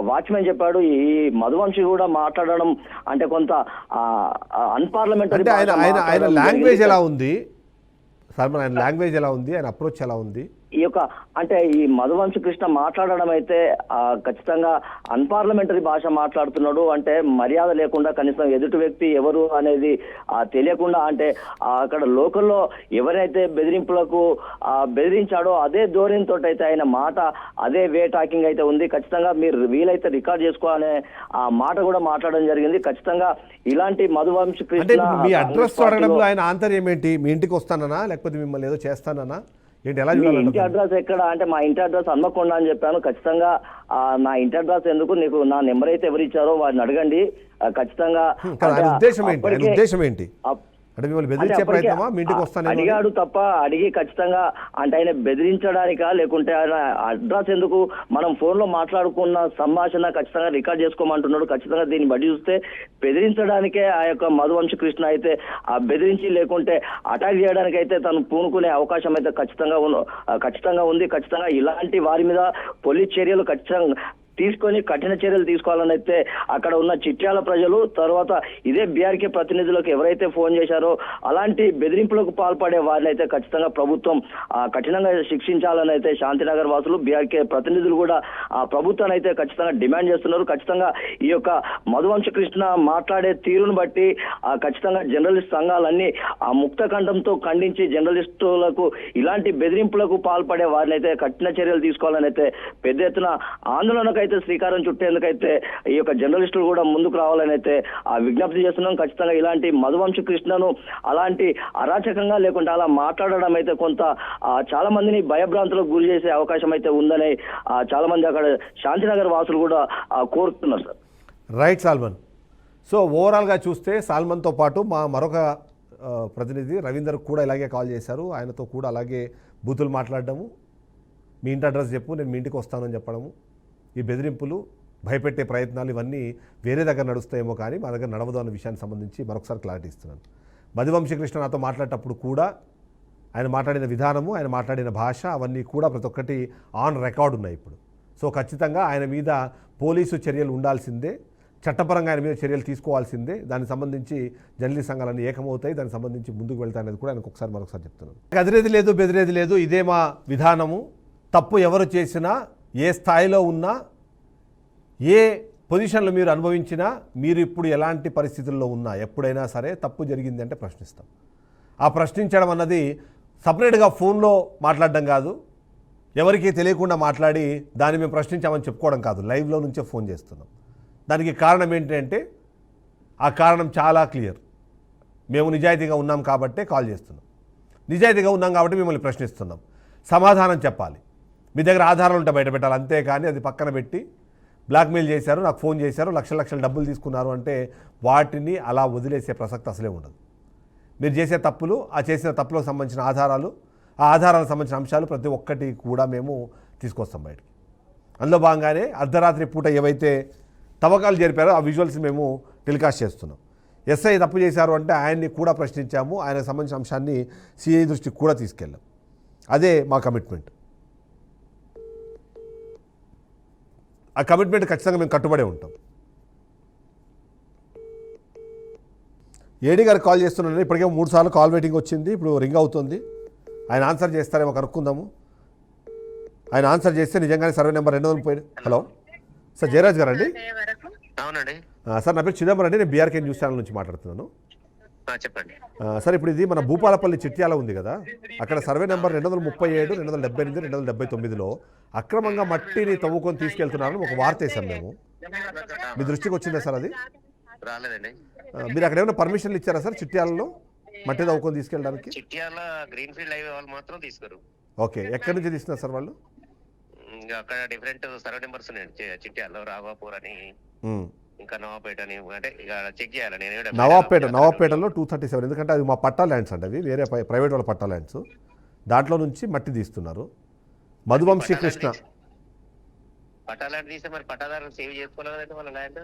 వాచ్మెన్ చెప్పాడు. ఈ మధువంశీ కూడా మాట్లాడడం అంటే కొంత అన్పార్లమెంటరీ. ఆయన లాంగ్వేజ్ ఎలా ఉంది సార్? ఆయన లాంగ్వేజ్ ఎలా ఉంది? ఆయన అప్రోచ్ ఎలా ఉంది? ఈ యొక్క అంటే ఈ మధువంశీ కృష్ణ మాట్లాడడం అయితే ఖచ్చితంగా అన్పార్లమెంటరీ భాష మాట్లాడుతున్నాడు. అంటే మర్యాద లేకుండా, కనీసం ఎదుటి వ్యక్తి ఎవరు అనేది తెలియకుండా, అంటే అక్కడ లోకల్లో ఎవరైతే బెదిరింపులకు బెదిరించాడో అదే ధోరణితో అయితే ఆయన మాట, అదే వే టాకింగ్ అయితే ఉంది. ఖచ్చితంగా మీరు వీలైతే రికార్డ్ చేసుకోవాలనే ఆ మాట కూడా మాట్లాడడం జరిగింది. ఖచ్చితంగా ఇలాంటి మధువంశీ కృష్ణ మీ అడ్రస్ అడగడంలో ఆయన ఆంతర్యం ఏంటి? మీ ఇంటికి వస్తానన్నా లేకపోతే మిమ్మల్ని ఏదో చేస్తానన్నా ఏంటి? ఎలా ఇంటి అడ్రస్ ఎక్కడ అంటే, మా ఇంటి అడ్రస్ హన్మకొండ అని చెప్పాను. ఖచ్చితంగా నా ఇంటి అడ్రస్ ఎందుకు, నీకు నా నెంబర్ అయితే ఎవరు ఇచ్చారో వారిని అడగండి. ఖచ్చితంగా ఉద్దేశం ఏంటి? అంటే మిమ్మల్ని బెదిరించే ప్రయత్నమా? మీ ఇంటికి వస్తాను అడిగాడు తప్ప, అడిగి ఖచ్చితంగా అంటే ఆయన బెదిరించడానికా లేకుంటే ఆయన అడ్రస్ ఎందుకు? మనం ఫోన్ లో మాట్లాడుకున్న సంభాషణ ఖచ్చితంగా రికార్డ్ చేసుకోమంటున్నాడు. ఖచ్చితంగా దీన్ని బట్టి చూస్తే బెదిరించడానికే ఆ యొక్క మధువంశీ కృష్ణ అయితే బెదిరించి లేకుంటే అటాక్ చేయడానికి అయితే తను పూనుకునే అవకాశం అయితే ఖచ్చితంగా ఉంది. ఖచ్చితంగా ఇలాంటి వారి మీద పోలీస్ చర్యలు ఖచ్చితంగా తీసుకొని కఠిన చర్యలు తీసుకోవాలని అయితే అక్కడ ఉన్న చిట్యాల ప్రజలు, తర్వాత ఇదే బీఆర్కే ప్రతినిధులకు ఎవరైతే ఫోన్ చేశారో అలాంటి బెదిరింపులకు పాల్పడే వారిని అయితే ఖచ్చితంగా ప్రభుత్వం కఠినంగా శిక్షించాలని అయితే శాంతినగర్ వాసులు, బీఆర్కే ప్రతినిధులు కూడా ప్రభుత్వాన్ని అయితే ఖచ్చితంగా డిమాండ్ చేస్తున్నారు. ఖచ్చితంగా ఈ యొక్క మధువంశీ కృష్ణ మాట్లాడే తీరును బట్టి ఖచ్చితంగా జర్నలిస్ట్ సంఘాలన్నీ ముక్త కంఠంతో ఖండించి జర్నలిస్టులకు ఇలాంటి బెదిరింపులకు పాల్పడే వారిని అయితే కఠిన చర్యలు తీసుకోవాలని అయితే పెద్ద ఎత్తున ఆందోళనకు అయితే శ్రీకారం చుట్టేందుకైతే ఈ యొక్క జర్నలిస్టులు కూడా ముందుకు రావాలని అయితే విజ్ఞప్తి చేస్తున్నాం. ఖచ్చితంగా ఇలాంటి మధువంశీ కృష్ణను అలాంటి అరాచకంగా లేకుంటే అలా మాట్లాడడం అయితే కొంత చాలా మందిని భయభ్రాంతులకు గురి చేసే అవకాశం అయితే ఉందని చాలా మంది అక్కడ శాంతినగర్ వాసులు కూడా కోరుతున్నారు సార్. Right salmon. సో ఓవరాల్గా చూస్తే సాల్మన్తో పాటు మరొక ప్రతినిధి రవీందర్ కూడా ఇలాగే కాల్ చేశారు. ఆయనతో కూడా అలాగే బూతులు మాట్లాడడము, మీ ఇంటి అడ్రస్ చెప్పు నేను మీ ఇంటికి వస్తానని చెప్పడము, ఈ బెదిరింపులు, భయపెట్టే ప్రయత్నాలు ఇవన్నీ వేరే దగ్గర నడుస్తాయేమో కానీ మా దగ్గర నడవదు అన్న విషయానికి సంబంధించి మరొకసారి క్లారిటీ ఇస్తున్నాను. మధువంశీ కృష్ణ నాతో మాట్లాడేటప్పుడు కూడా ఆయన మాట్లాడిన విధానము, ఆయన మాట్లాడిన భాష అవన్నీ కూడా ప్రతి ఒక్కటి ఆన్ రికార్డ్ ఉన్నాయి ఇప్పుడు. సో ఖచ్చితంగా ఆయన మీద పోలీసు చర్యలు ఉండాల్సిందే, చట్టపరంగా ఆయన మీద చర్యలు తీసుకోవాల్సిందే. దానికి సంబంధించి జర్నలిస్ట్ సంఘాలన్నీ ఏకమవుతాయి, దానికి సంబంధించి ముందుకు వెళ్తాయనేది కూడా ఆయనకు ఒకసారి మరొకసారి చెప్తున్నాను. అదిరేది లేదు, బెదిరేది లేదు, ఇదే మా విధానము. తప్పు ఎవరు చేసినా, ఏ స్థాయిలో ఉన్నా, ఏ పొజిషన్లో మీరు అనుభవించినా, మీరు ఇప్పుడు ఎలాంటి పరిస్థితుల్లో ఉన్నా, ఎప్పుడైనా సరే తప్పు జరిగింది అంటే ప్రశ్నిస్తాం. ఆ ప్రశ్నించడం అన్నది సపరేట్గా ఫోన్లో మాట్లాడడం కాదు, ఎవరికీ తెలియకుండా మాట్లాడి దాన్ని మేము ప్రశ్నించామని చెప్పుకోవడం కాదు, లైవ్లో నుంచే ఫోన్ చేస్తున్నాం. దానికి కారణం ఏంటంటే ఆ కారణం చాలా క్లియర్. మేము నిజాయితీగా ఉన్నాం కాబట్టే కాల్ చేస్తున్నాం, నిజాయితీగా ఉన్నాం కాబట్టి మిమ్మల్ని ప్రశ్నిస్తున్నాం. సమాధానం చెప్పాలి, మీ దగ్గర ఆధారాలు ఉంటే బయట పెట్టాలి, అంతేకాని అది పక్కన పెట్టి బ్లాక్మెయిల్ చేశారు, నాకు ఫోన్ చేశారు, లక్షల డబ్బులు తీసుకున్నారు అంటే వాటిని అలా వదిలేసే ప్రసక్తి అసలే ఉండదు. మీరు చేసే తప్పులు, ఆ చేసిన తప్పులకు సంబంధించిన ఆధారాలు, ఆ ఆధారాలకు సంబంధించిన అంశాలు ప్రతి ఒక్కటి కూడా మేము తీసుకొస్తాం బయటికి. అందులో భాగంగానే అర్ధరాత్రి పూట ఏవైతే తవ్వకాలు జరిపారో ఆ విజువల్స్ మేము టెలికాస్ట్ చేస్తున్నాం. ఎస్ఐ తప్పు చేశారు అంటే ఆయన్ని కూడా ప్రశ్నించాము, ఆయనకు సంబంధించిన అంశాన్ని సిఐ దృష్టికి కూడా తీసుకెళ్ళాం. అదే మా కమిట్మెంట్. ఆ కమిట్మెంట్ ఖచ్చితంగా మేము కట్టుబడే ఉంటాం. ఏడీ గారికి కాల్ చేస్తున్నాను, ఇప్పటికే 3 సార్లు కాల్ వెయిటింగ్ వచ్చింది, ఇప్పుడు రింగ్ అవుతుంది. ఆయన ఆన్సర్ చేస్తారేమో కనుక్కుందాము. ఆయన ఆన్సర్ చేస్తే నిజంగానే survey number 230. Hello sir, Jayaraj గారు అండి? అవునండి సార్, నా పేరు చిదంబరం అండి, నేను బీఆర్కే న్యూస్ ఛానల్ నుంచి మాట్లాడుతున్నాను. చెప్పండి సార్, ఇప్పుడు ఇది మన భూపాలపల్లి చిట్యాల ఉంది కదా, అక్కడ సర్వే నెంబర్ 237, 278, 279లో అక్రమంగా మట్టిని తవ్వుకొని తీసుకెళ్తున్నారని ఒక వార్త వేసాం మేము. మీ దృష్టికి వచ్చిందా సార్ అది? రాలేదండి. మీరు అక్కడ ఏమైనా పర్మిషన్లు ఇచ్చారా సార్ చిట్యాలలో మట్టి తవ్వుకొని తీసుకెళ్ళడానికి? చిట్యాల గ్రీన్ ఫీల్డ్ హైవే వాళ్ళు మాత్రం తీసుకోరు. ఓకే, ఎక్కడి నుంచి తీస్తున్నారు సార్ వాళ్ళు? ఇంకా అక్కడ డిఫరెంట్ సర్వే నెంబర్స్ ఉన్నాయండి చిట్యాలలో, రాఘవాపూర్ అని, ఇంకా నవాపేట అని, అంటే ఇక చెక్ చేయాలి. నేను నవాపేటలో 237, ఎందుకంటే అది మా పట్టా ల్యాండ్స్ అండి, అవి వేరే ప్రైవేట్ వాళ్ళ పట్టా ల్యాండ్స్, దాంట్లో నుంచి మట్టి తీస్తున్నారు. మధువంశీ కృష్ణ పట్టా ల్యాండ్ తీస్తే మరి పట్టాదారులు సేవ్ చేసుకోవాలి కదండి వాళ్ళ ల్యాండ్.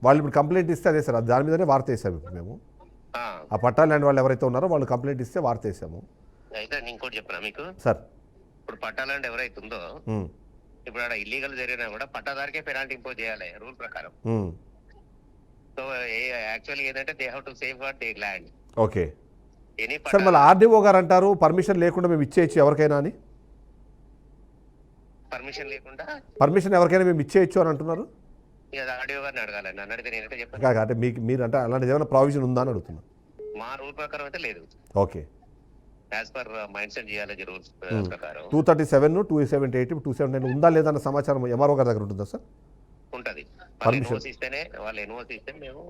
వాళ్ళు ఇప్పుడు కంప్లైంట్ ఇస్తే అదే సార్, దాని మీదనే వార్త వేసాము ఇప్పుడు మేము. ఆ పట్టా ల్యాండ్ వాళ్ళు ఎవరైతే ఉన్నారో వాళ్ళు కంప్లైంట్ ఇస్తే వార్త వేసాము. అయితే నేను ఇంకోటి చెప్పనా మీకు సార్, ఇప్పుడు పట్టా ల్యాండ్ ఎవరైతే ఉందో, ఇప్పుడు అక్కడ ఇల్లీగల్ జరిగినా కూడా పట్టాదారికే పెనాల్టీ ఇంపోజ్ చేయాలి రూల్ ప్రకారం. సో యాక్చువల్లీ ఏంటంటే they have to safeguard the land. Okay sir, మళ్ళీ ఆర్డీఓ గారు అంటారు పర్మిషన్ లేకుండా మేము ఇచ్చేయచ్చు ఎవరికైనా అని. పర్మిషన్ ఎవరికైనా మేము ఇచ్చేయచ్చు అని అంటున్నారు. ఆర్డీఓ గారిని అడగాలి, నన్ను అడిగితే నేనైతే చెప్పాను. అంటే మీరు అంటే అలాంటి ఏమైనా ప్రావిజన్ ఉందా అని అడుగుతున్నా. మా రూల్ ప్రకారం అయితే లేదు. Okay, as per mindset geology rules ప్రకారం 237, 278, 279 ఉందా లేదా అన్న సమాచారం ఎంఆర్ఓ గారి దగ్గర ఉంటుందా సార్? ఉంటది. వాళ్ళు ఎన్ఓసి ఇస్తే మేము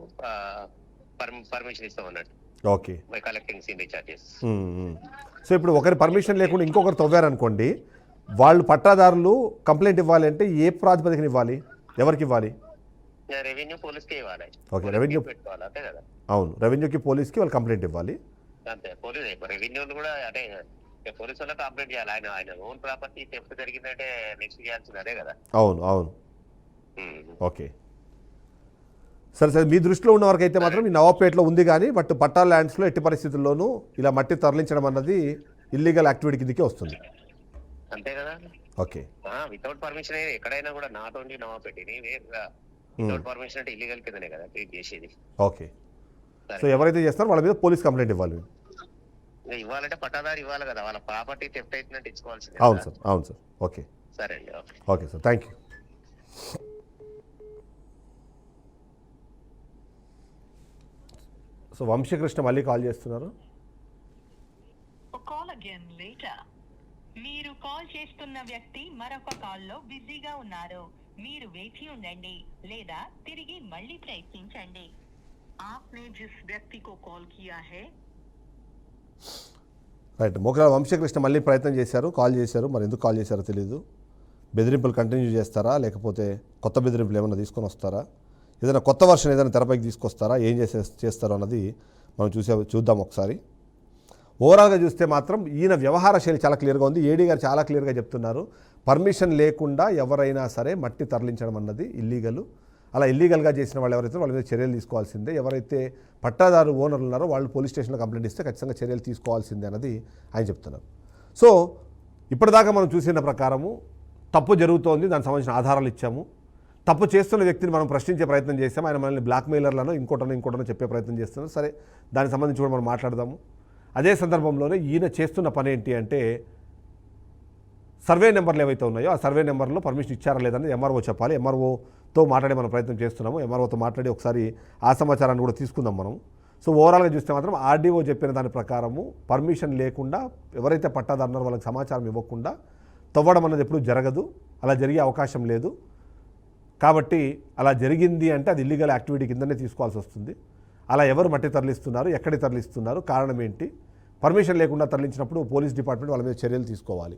పర్మిషన్ ఇస్తాం అన్నట్టు. Okay, by collecting scenery charges. So ఇప్పుడు ఒకరి పర్మిషన్ లేకుండా ఇంకొకరు తవ్వారనుకోండి, వాళ్ళు పట్టాదారులు కంప్లైంట్ ఇవ్వాలి అంటే ఏ ప్రాతిపదికన ఇవ్వాలి, ఎవరికి ఇవ్వాలి? రెవెన్యూ పోలీస్కి ఇవ్వాలి. ఓకే, రెవెన్యూ పెట్టుకోవాలి అంతే కదా. అవును, రెవెన్యూకి పోలీస్కి వాళ్ళు కంప్లైంట్ ఇవ్వాలి అంతే. పోలీస్ రెవెన్యూలు కూడా అంటే పోలీసు వాళ్ళకి కంప్లైంట్ చేయాలి. ఆయన ఓన్ ప్రాపర్టీ థెఫ్ట్ జరిగిందంటే నెక్స్ట్ చేయాల్సింది అదే కదా. అవును. ఓకే సరే, మీ దృష్టిలో ఉన్న వరకు అయితే మాత్రం ఈ నవాపేటలో ఉంది, కానీ బట్ పట్టా ల్యాండ్స్లో ఎట్టి పరిస్థితుల్లోనూ ఇలా మట్టి తరలించడం అన్నది ఇల్లీగల్ యాక్టివిటీ కిందకే వస్తుంది. అంతే కదా. ఓకే, వితౌట్ పర్మిషన్ ఎక్కడైనా కూడా not only Navapeta, without permission అంటే ఇల్లీగల్ కిందనే కదా ట్రీట్ చేసేది. ఓకే, సో ఎవరైతే చేస్తారో వాళ్ళ మీద పోలీస్ కంప్లైంట్ ఇవ్వాలి. ఇవ్వాలంటే పట్టాదారు ఇవ్వాలి కదా, వాళ్ళ ప్రాపర్టీ థెఫ్ట్ అవుతుందంటే ఇచ్చుకోవాల్సింది. అవును సార్. ఓకే, సరే అండి. Okay sir, thank you. So Vamshikrishna మళ్ళీ కాల్ చేస్తున్నారు. మీరు కాల్ చేస్తున్న వ్యక్తి మరొక కాల్లో బిజీగా ఉన్నారు, మీరు వేచి ఉండండి లేదా తిరిగి మళ్ళీ ప్రయత్నించండి. आपने जिस व्यक्ति को कॉल किया है. రైట్, మోకరాల వంశీకృష్ణ మళ్ళీ ప్రయత్నం చేశారు, కాల్ చేశారు. మరి ఎందుకు కాల్ చేశారో తెలియదు. బెదిరింపులు కంటిన్యూ చేస్తారా, లేకపోతే కొత్త బెదిరింపులు ఏమైనా తీసుకొని వస్తారా, ఏదైనా కొత్త వర్షన్ ఏదైనా తెరపైకి తీసుకొస్తారా, ఏం చేస్తారో అన్నది మనం చూద్దాం ఒకసారి. ఓవరాల్గా చూస్తే మాత్రం ఈయన వ్యవహార శైలి చాలా క్లియర్గా ఉంది. ఏడీ గారు చాలా క్లియర్గా చెప్తున్నారు, పర్మిషన్ లేకుండా ఎవరైనా సరే మట్టి తరలించడం అన్నది ఇల్లీగల్. అలా ఇల్లీగల్గా చేసిన వాళ్ళు ఎవరైతే వాళ్ళ మీద చర్యలు తీసుకోవాల్సిందే. ఎవరైతే పట్టాదారు ఓనర్లు ఉన్నారో వాళ్ళు పోలీస్ స్టేషన్లో కంప్లైంట్ ఇస్తే ఖచ్చితంగా చర్యలు తీసుకోవాల్సిందే అన్నది ఆయన చెప్తున్నారు. సో ఇప్పటిదాకా మనం చూసిన ప్రకారము తప్పు జరుగుతోంది, దానికి సంబంధించిన ఆధారాలు ఇచ్చాము. తప్పు చేస్తున్న వ్యక్తిని మనం ప్రశ్నించే ప్రయత్నం చేస్తాం. ఆయన మనల్ని బ్లాక్మెయిలర్లను ఇంకోటనో చెప్పే ప్రయత్నం చేస్తున్నారు. సరే, దానికి సంబంధించి కూడా మనం మాట్లాడదాము. అదే సందర్భంలోనే ఈయన చేస్తున్న పని ఏంటి అంటే సర్వే నెంబర్లు ఏవైతే ఉన్నాయో ఆ సర్వే నెంబర్లో పర్మిషన్ ఇచ్చారా లేదని ఎంఆర్ఓ చెప్పాలి. ఎంఆర్ఓతో మాట్లాడే మనం ప్రయత్నం చేస్తున్నాము. ఎంఆర్ఓతో మాట్లాడి ఒకసారి ఆ సమాచారాన్ని కూడా తీసుకుందాం మనం. సో ఓవరాల్గా చూస్తే మాత్రం ఆర్డీఓ చెప్పిన దాని ప్రకారము పర్మిషన్ లేకుండా ఎవరైతే పట్టాదారున్నారో వాళ్ళకి సమాచారం ఇవ్వకుండా తవ్వడం అన్నది ఎప్పుడూ జరగదు, అలా జరిగే అవకాశం లేదు. కాబట్టి అలా జరిగింది అంటే అది ఇల్లీగల్ యాక్టివిటీ కిందనే తీసుకోవాల్సి వస్తుంది. అలా ఎవరు మట్టి తరలిస్తున్నారు, ఎక్కడికి తరలిస్తున్నారు, కారణం ఏంటి, పర్మిషన్ లేకుండా తరలించినప్పుడు పోలీస్ డిపార్ట్మెంట్ వాళ్ళ మీద చర్యలు తీసుకోవాలి.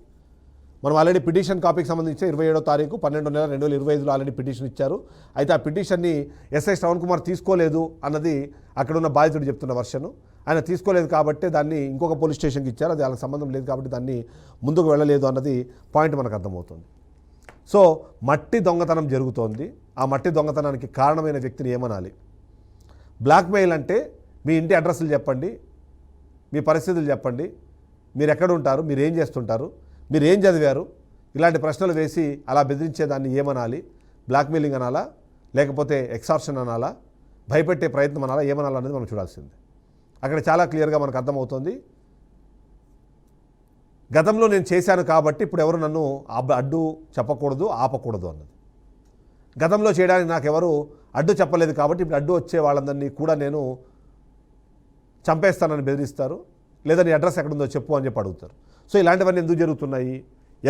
మనం ఆల్రెడీ పిటిషన్ కాపీకి సంబంధించి 27వ తారీఖు 12వ నెల 2025లో ఆల్రెడీ పిటిషన్ ఇచ్చారు. అయితే ఆ పిటిషన్ని ఎస్ఐ శ్రవణ్ కుమార్ తీసుకోలేదు అన్నది అక్కడున్న బాధితుడు చెప్తున్న వర్షను. ఆయన తీసుకోలేదు కాబట్టి దాన్ని ఇంకొక పోలీస్ స్టేషన్కి ఇచ్చారు. అది వాళ్ళకి సంబంధం లేదు కాబట్టి దాన్ని ముందుకు వెళ్ళలేదు అన్నది పాయింట్ మనకు అర్థమవుతుంది. సో మట్టి దొంగతనం జరుగుతోంది. ఆ మట్టి దొంగతనానికి కారణమైన వ్యక్తిని ఏమనాలి? బ్లాక్మెయిల్ అంటే మీ ఇంటి అడ్రస్లు చెప్పండి, మీ పరిస్థితులు చెప్పండి, మీరు ఎక్కడ ఉంటారు, మీరు ఏం చేస్తుంటారు, మీరు ఏం చదివారు, ఇలాంటి ప్రశ్నలు వేసి అలా బెదిరించేదాన్ని ఏమనాలి? బ్లాక్మెయిలింగ్ అనాలా, లేకపోతే ఎక్సార్షన్ అనాలా, భయపెట్టే ప్రయత్నం అనాలా, ఏమనాలా అనేది మనం చూడాల్సింది. అక్కడ చాలా క్లియర్గా మనకు అర్థమవుతుంది. గతంలో నేను చేశాను కాబట్టి ఇప్పుడు ఎవరు నన్ను అడ్డు చెప్పకూడదు, ఆపకూడదు అన్నది. గతంలో చేయడానికి నాకెవరు అడ్డు చెప్పలేదు కాబట్టి ఇప్పుడు అడ్డు వచ్చే వాళ్ళందరినీ కూడా నేను చంపేస్తానని బెదిరిస్తారు, లేదా నీ అడ్రస్ ఎక్కడుందో చెప్పు అని చెప్పి అడుగుతారు. సో ఇలాంటివన్నీ ఎందుకు జరుగుతున్నాయి,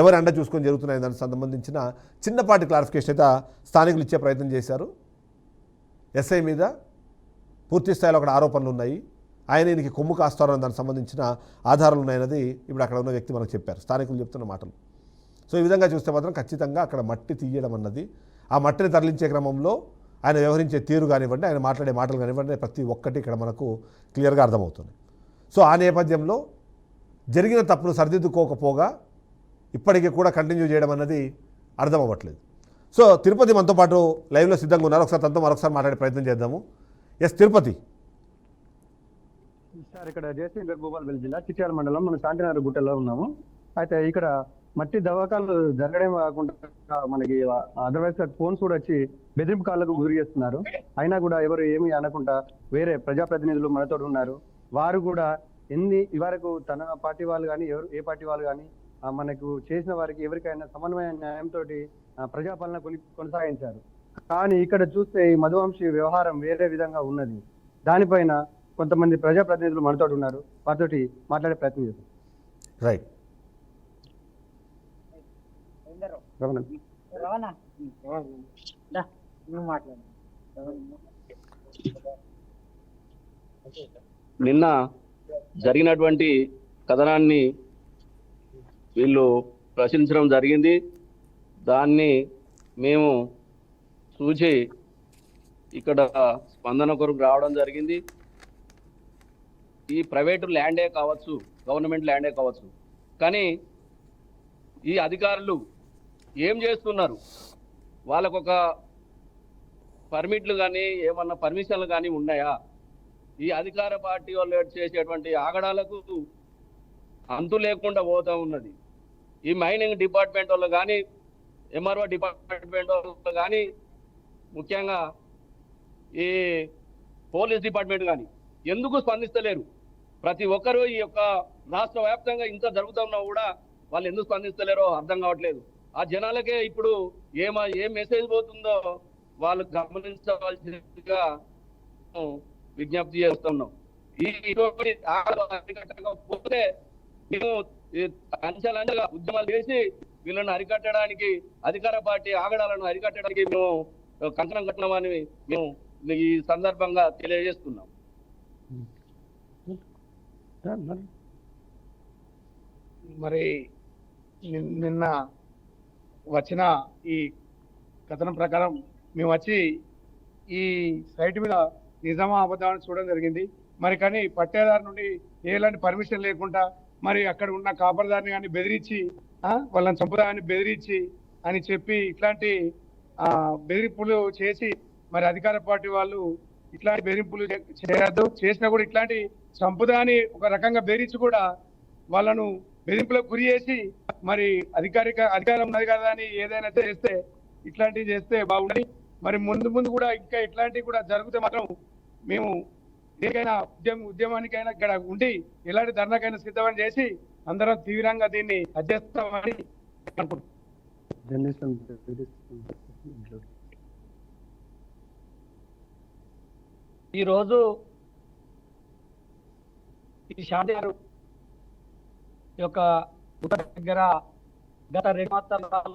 ఎవరు అండ చూసుకొని జరుగుతున్నాయి దానికి సంబంధించిన చిన్నపాటి క్లారిఫికేషన్ అయితే స్థానికులు ఇచ్చే ప్రయత్నం చేశారు. ఎస్ఐ మీద పూర్తి స్థాయిలో అక్కడ ఆరోపణలు ఉన్నాయి, ఆయన ఈయనకి కొమ్ము కాస్తారని దానికి సంబంధించిన ఆధారాలు ఉన్నాయన్నది ఇప్పుడు అక్కడ ఉన్న వ్యక్తి మనకు చెప్పారు, స్థానికులు చెప్తున్న మాటలు. సో ఈ విధంగా చూస్తే మాత్రం ఖచ్చితంగా అక్కడ మట్టి తీయడం అన్నది, ఆ మట్టిని తరలించే క్రమంలో ఆయన వ్యవహరించే తీరు కానివ్వండి, ఆయన మాట్లాడే మాటలు కానివ్వండి, ప్రతి ఒక్కటి ఇక్కడ మనకు క్లియర్గా అర్థమవుతుంది. సో ఆ నేపథ్యంలో జరిగిన తప్పును సరిదిద్దుకోకపోగా ఇప్పటికీ కూడా కంటిన్యూ చేయడం అన్నది అర్థం అవ్వట్లేదు. సో తిరుపతి మనతో పాటు లైవ్లో సిద్ధంగా ఉన్నారు. ఒకసారి తనతో మరొకసారి మాట్లాడే ప్రయత్నం చేద్దాము. ఎస్ తిరుపతి సార్, ఇక్కడ జయశంకర్ భూపాలపల్లి జిల్లా చిట్యాల మండలం మనం శాంతినగర్ గుట్టలో ఉన్నాము. అయితే ఇక్కడ మట్టి దవాఖాలు జరగడం కాకుండా మనకి అదర్వైజ్ ఫోన్స్ కూడా వచ్చి బెదిరింపు కాళ్ళకు గురి చేస్తున్నారు. అయినా కూడా ఎవరు ఏమీ అనకుండా వేరే ప్రజాప్రతినిధులు మనతో ఉన్నారు. వారు కూడా ఇవరకు తన పార్టీ వాళ్ళు కానీ ఎవరు ఏ పార్టీ వాళ్ళు కానీ మనకు చేసిన వారికి ఎవరికైనా సమన్వయ న్యాయంతో ప్రజాపాలన కొనసాగించారు. కానీ ఇక్కడ చూస్తే ఈ మధువంశీ వ్యవహారం వేరే విధంగా ఉన్నది. దానిపైన కొంతమంది ప్రజాప్రతినిధులు మనతో ఉన్నారు, వారితో మాట్లాడే ప్రయత్నం చేస్తాం. రైట్. నిన్న జరిగినటువంటి కథనాన్ని వీళ్ళు ప్రశ్నించడం జరిగింది. దాన్ని మేము చూసి ఇక్కడ స్పందన కొరకు రావడం జరిగింది. ఈ ప్రైవేటు ల్యాండే కావచ్చు, గవర్నమెంట్ ల్యాండే కావచ్చు, కానీ ఈ అధికారులు ఏం చేస్తున్నారు? వాళ్ళకు ఒక పర్మిట్లు కానీ ఏమన్నా పర్మిషన్లు కానీ ఉన్నాయా? ఈ అధికార పార్టీ వాళ్ళు చేసేటువంటి ఆగడాలకు అంతు లేకుండా పోతూ ఉన్నది. ఈ మైనింగ్ డిపార్ట్మెంట్ వాళ్ళు కానీ, ఎంఆర్ఓ డిపార్ట్మెంట్ వాళ్ళు కానీ, ముఖ్యంగా ఈ పోలీస్ డిపార్ట్మెంట్ కానీ ఎందుకు స్పందిస్తలేరు? ప్రతి ఒక్కరూ ఈ యొక్క రాష్ట్ర వ్యాప్తంగా ఇంత జరుగుతున్నా కూడా వాళ్ళు ఎందుకు స్పందిస్తలేరో అర్థం కావట్లేదు. ఆ జనాలకే ఇప్పుడు ఏం మెసేజ్ పోతుందో వాళ్ళు గమనించవలసిందిగా విజ్ఞప్తి చేస్తున్నాం. పోతే మేము అంచెలంచెలుగా ఉద్యమాలు చేసి వీళ్ళని అరికట్టడానికి, అధికార పార్టీ ఆగడాలను అరికట్టడానికి మేము కంకణం కట్టినామని మేము ఈ సందర్భంగా తెలియజేస్తున్నాం. మరి నిన్న వచ్చిన ఈ కథనం ప్రకారం మేము వచ్చి ఈ సైట్ మీద నిజమా అబద్ధాన్ని చూడడం జరిగింది. మరి కానీ పట్టేదారు నుండి ఎలాంటి పర్మిషన్ లేకుండా మరి అక్కడ ఉన్న కాపరదారిని కానీ బెదిరించి వాళ్ళని చంపుదామని బెదిరించి అని చెప్పి ఇట్లాంటి బెదిరింపులు చేసి మరి అధికార పార్టీ వాళ్ళు ఇట్లాంటి బెదిరింపులు చేయొద్దు. చేసినా కూడా ఇట్లాంటి సంపదాన్ని ఒక రకంగా బెదిరించి కూడా వాళ్ళను బెదిరింపులకు గురి చేసి మరి అధికారం ఉన్నది కదా అని ఏదైనా చేస్తే ఇట్లాంటివి చేస్తే బాగుండదు. మరి ముందు ముందు కూడా ఇంకా ఇట్లాంటివి కూడా జరిగితే మాత్రం మేము దేనికైనా ఉద్యమానికైనా ఇక్కడ ఉండి ఎలాంటి ధర్నాకైనా సిద్ధమని చేసి అందరం తీవ్రంగా దీన్ని అధ్యస్తామని అనుకుంటున్నాం. ఈరోజు ఈ శాంతి గారు యొక్క దగ్గర గత 2 సంవత్సరాల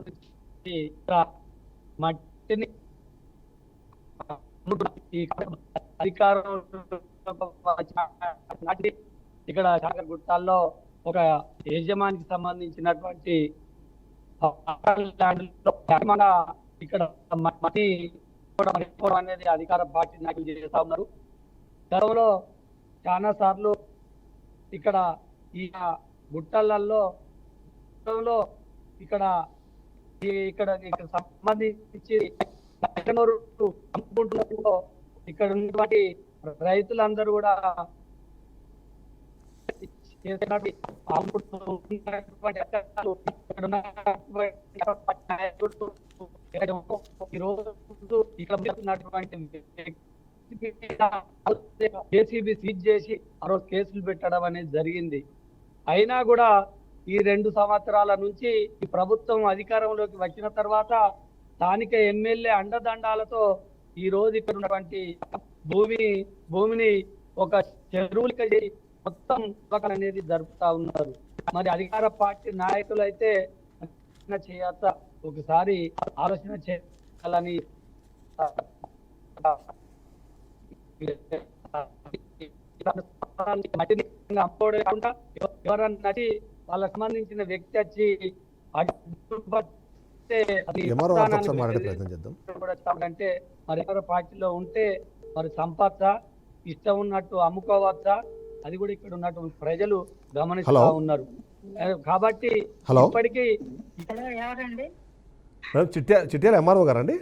నుంచి మట్టిని ఈ అధికారం ఇక్కడ శాంతి గుట్టాల్లో ఒక యజమానికి సంబంధించినటువంటి ఇక్కడ మట్టి అనేది అధికార పార్టీ నాయకులు చేస్తా ఉన్నారు. గతంలో చాలా సార్లు ఇక్కడ ఈ గుట్టలలో ఇక్కడ సంబంధించి ఇక్కడ ఉన్నటువంటి రైతులందరూ కూడా జేసీబీ సీజ్ చేసి ఆ రోజు కేసులు పెట్టడం అనేది జరిగింది. అయినా కూడా ఈ 2 సంవత్సరాల నుంచి ఈ ప్రభుత్వం అధికారంలోకి వచ్చిన తర్వాత స్థానిక ఎమ్మెల్యే అండదండాలతో ఈ రోజు ఇక్కడ ఉన్నటువంటి భూమిని ఒక చెరువులకి చేసి మొత్తం అనేది జరుపుతా ఉన్నారు. మరి అధికార పార్టీ నాయకులు అయితే చేయత ఒకసారి ఆలోచన చేయాలని మట్టిని అమ్ముకోవడం ఎవరన్నా నటి వాళ్ళకి సంబంధించిన వ్యక్తి వచ్చి అంటే మరి ఎవరో పార్టీలో ఉంటే మరి సంపద ఇష్టం ఉన్నట్టు అమ్ముకోవచ్చా అది కూడా ఇక్కడ ఉన్నటువంటి ప్రజలు గమనిస్తూ ఉన్నారు. కాబట్టి ఇప్పటికీ చిట్యాల ఎంఆర్ఓ గారా అండి?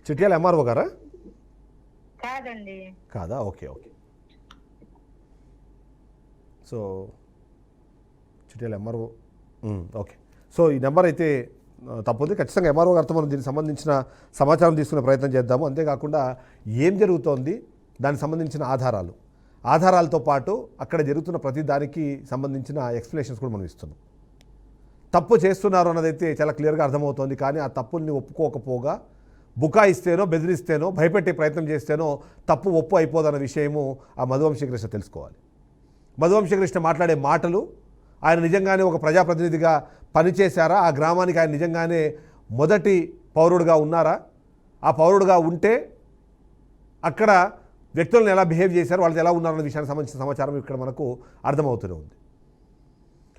చిట్యాల ఎంఆర్ఓ గారా? కాదండి. కాదా? Okay. So Chityal MRO okay. So ఈ నెంబర్ అయితే తప్పదు. ఖచ్చితంగా ఎంఆర్ఓ గారితో మనం దీనికి సంబంధించిన సమాచారం తీసుకునే ప్రయత్నం చేద్దాము. అంతేకాకుండా ఏం జరుగుతోంది, దానికి సంబంధించిన ఆధారాలతో పాటు అక్కడ జరుగుతున్న ప్రతి దానికి సంబంధించిన ఎక్స్ప్లెనేషన్స్ కూడా మనం ఇస్తున్నాం. తప్పు చేస్తున్నారు అన్నదైతే చాలా క్లియర్గా అర్థమవుతోంది. కానీ ఆ తప్పుల్ని ఒప్పుకోకపోగా బుకాయిస్తేనో బెదిరిస్తేనో భయపెట్టే ప్రయత్నం చేస్తేనో తప్పు ఒప్పు అయిపోదన్న విషయము ఆ మధువంశీకృష్ణ తెలుసుకోవాలి. మధువంశీకృష్ణ మాట్లాడే మాటలు, ఆయన నిజంగానే ఒక ప్రజాప్రతినిధిగా పనిచేశారా, ఆ గ్రామానికి ఆయన నిజంగానే మొదటి పౌరుడుగా ఉన్నారా, ఆ పౌరుడుగా ఉంటే అక్కడ వ్యక్తులను ఎలా బిహేవ్ చేశారు, వాళ్ళతో ఎలా ఉన్నారన్న విషయానికి సంబంధించిన సమాచారం ఇక్కడ మనకు అర్థమవుతూనే ఉంది.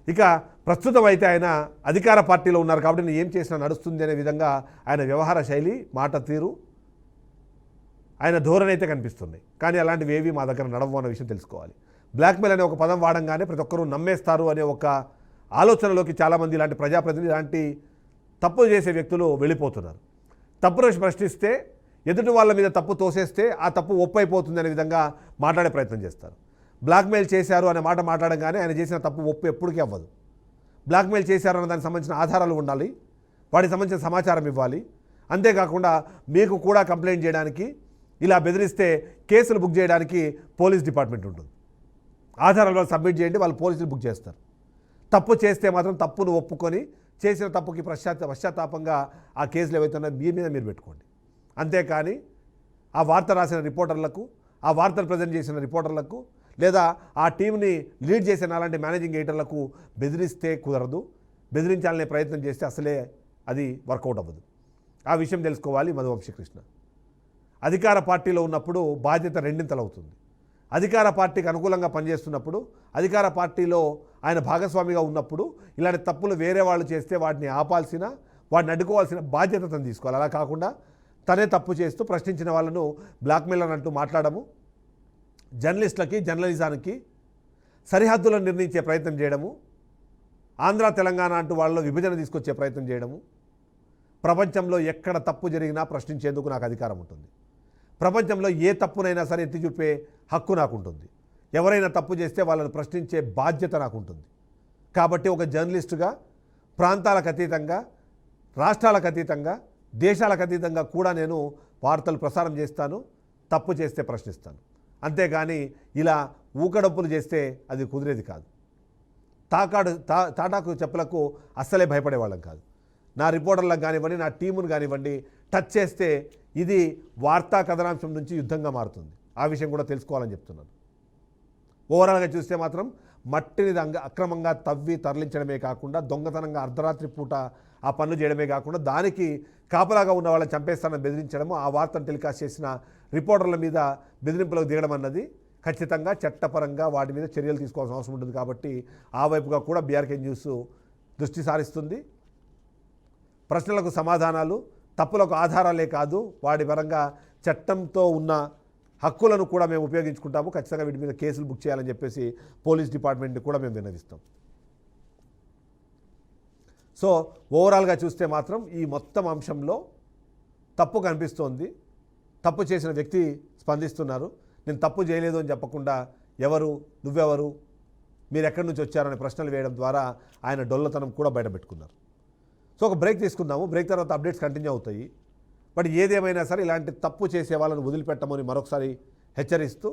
ఇక ప్రస్తుతం అయితే ఆయన అధికార పార్టీలో ఉన్నారు కాబట్టి నేను ఏం చేసినా నడుస్తుంది అనే విధంగా ఆయన వ్యవహార శైలి, మాట తీరు, ఆయన ధోరణి అయితే కనిపిస్తున్నాయి. కానీ అలాంటివి ఏవి మా దగ్గర నడవు అన్న విషయం తెలుసుకోవాలి. బ్లాక్మెయిల్ అనే ఒక పదం వాడంగానే ప్రతి ఒక్కరూ నమ్మేస్తారు అనే ఒక ఆలోచనలోకి చాలామంది ఇలాంటి ప్రజాప్రతినిధి, ఇలాంటి తప్పులు చేసే వ్యక్తులు వెళ్ళిపోతున్నారు. తప్పును ప్రశ్నిస్తే ఎదుటి వాళ్ళ మీద తప్పు తోసేస్తే ఆ తప్పు ఒప్పైపోతుంది అనే విధంగా మాట్లాడే ప్రయత్నం చేస్తారు. బ్లాక్మెయిల్ చేశారు అనే మాట మాట్లాడగానే ఆయన చేసిన తప్పు ఒప్పు ఎప్పటికీ అవ్వదు. బ్లాక్మెయిల్ చేశారు అన్న దానికి సంబంధించిన ఆధారాలు ఉండాలి, వాటికి సంబంధించిన సమాచారం ఇవ్వాలి. అంతేకాకుండా మీకు కూడా కంప్లైంట్ చేయడానికి, ఇలా బెదిరిస్తే కేసులు బుక్ చేయడానికి పోలీస్ డిపార్ట్మెంట్ ఉంటుంది. ఆధారాలు సబ్మిట్ చేయండి, వాళ్ళు పోలీసులు బుక్ చేస్తారు. తప్పు చేస్తే మాత్రం తప్పును ఒప్పుకొని చేసిన తప్పుకి పశ్చాత్తాపంగా ఆ కేసులు ఏవైతున్నాయో మీ మీద మీరు పెట్టుకోండి. అంతేకాని ఆ వార్త రాసిన రిపోర్టర్లకు, ఆ వార్తను ప్రజెంట్ చేసిన రిపోర్టర్లకు, లేదా ఆ టీంని లీడ్ చేసిన అలాంటి మేనేజింగ్ ఎడిటర్లకు బెదిరిస్తే కుదరదు. బెదిరించాలనే ప్రయత్నం చేస్తే అసలే అది వర్కౌట్ అవ్వదు. ఆ విషయం తెలుసుకోవాలి మధువంశీకృష్ణ. అధికార పార్టీలో ఉన్నప్పుడు బాధ్యత రెండింతలు అవుతుంది. అధికార పార్టీకి అనుకూలంగా పనిచేస్తున్నప్పుడు, అధికార పార్టీలో ఆయన భాగస్వామిగా ఉన్నప్పుడు ఇలాంటి తప్పులు వేరే వాళ్ళు చేస్తే వాటిని ఆపాల్సిన, వాటిని అడ్డుకోవాల్సిన బాధ్యత తను తీసుకోవాలి. అలా కాకుండా తనే తప్పు చేస్తూ ప్రశ్నించిన వాళ్ళను బ్లాక్మెయిల్ అంటూ మాట్లాడము, జర్నలిస్టులకి, జర్నలిజానికి సరిహద్దులను నిర్ణయించే ప్రయత్నం చేయడము, ఆంధ్ర తెలంగాణ అంటూ వాళ్ళలో విభజన తీసుకొచ్చే ప్రయత్నం చేయడము, ప్రపంచంలో ఎక్కడ తప్పు జరిగినా ప్రశ్నించేందుకు నాకు అధికారం ఉంటుంది. ప్రపంచంలో ఏ తప్పునైనా సరే ఎత్తి చూపే హక్కు నాకు ఉంటుంది. ఎవరైనా తప్పు చేస్తే వాళ్ళని ప్రశ్నించే బాధ్యత నాకు ఉంటుంది. కాబట్టి ఒక జర్నలిస్టుగా ప్రాంతాలకు అతీతంగా, రాష్ట్రాలకు అతీతంగా, దేశాలకు అతీతంగా కూడా నేను వార్తలు ప్రసారం చేస్తాను. తప్పు చేస్తే ప్రశ్నిస్తాను. అంతేగాని ఇలా ఊకడప్పులు చేస్తే అది కుదిరేది కాదు. తాటాకు చెప్పులకు అస్సలే భయపడేవాళ్ళం కాదు. నా రిపోర్టర్లకు కానివ్వండి, నా టీమును కానివ్వండి, టచ్ చేస్తే ఇది వార్తా కథనాంశం నుంచి యుద్ధంగా మారుతుంది. ఆ విషయం కూడా తెలుసుకోవాలని చెప్తున్నాను. ఓవరాల్గా చూస్తే మాత్రం మట్టిని అక్రమంగా తవ్వి తరలించడమే కాకుండా, దొంగతనంగా అర్ధరాత్రి పూట ఆ పనులు చేయడమే కాకుండా, దానికి కాపలాగా ఉన్న వాళ్ళని చంపేస్తానని బెదిరించడము, ఆ వార్తను టెలికాస్ట్ చేసిన రిపోర్టర్ల మీద బెదిరింపులకు దిగడం అన్నది ఖచ్చితంగా చట్టపరంగా వాటి మీద చర్యలు తీసుకోవాల్సిన అవసరం ఉంటుంది. కాబట్టి ఆ వైపుగా కూడా బీఆర్కే న్యూస్ దృష్టి సారిస్తుంది. ప్రశ్నలకు సమాధానాలు, తప్పులకు ఆధారాలే కాదు, వాటి పరంగా చట్టంతో ఉన్న హక్కులను కూడా మేము ఉపయోగించుకుంటాము. ఖచ్చితంగా వీటి మీద కేసులు బుక్ చేయాలని చెప్పేసి పోలీస్ డిపార్ట్మెంట్ని కూడా మేము విన్నవిస్తాం. సో ఓవరాల్గా చూస్తే మాత్రం ఈ మొత్తం అంశంలో తప్పు కనిపిస్తోంది. తప్పు చేసిన వ్యక్తి స్పందిస్తున్నారు. నేను తప్పు చేయలేదు అని చెప్పకుండా ఎవరు, నువ్వెవరు, మీరు ఎక్కడి నుంచి వచ్చారనే ప్రశ్నలు వేయడం ద్వారా ఆయన డొల్లతనం కూడా బయటపెట్టుకున్నారు. సో ఒక బ్రేక్ తీసుకుందాము. బ్రేక్ తర్వాత అప్డేట్స్ కంటిన్యూ అవుతాయి. బట్ ఏదేమైనా సరే ఇలాంటి తప్పు చేసే వాళ్ళని వదిలిపెట్టమని మరొకసారి హెచ్చరిస్తూ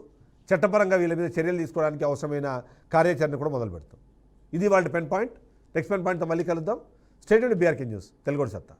చట్టపరంగా వీళ్ళ మీద చర్యలు తీసుకోవడానికి అవసరమైన కార్యాచరణ కూడా మొదలు పెడతాం. ఇది వాళ్ళ పెన్ పాయింట్. నెక్స్ట్ పెన్ పాయింట్తో మళ్ళీ కలుద్దాం. State and BRK news, Telugu సత్తా.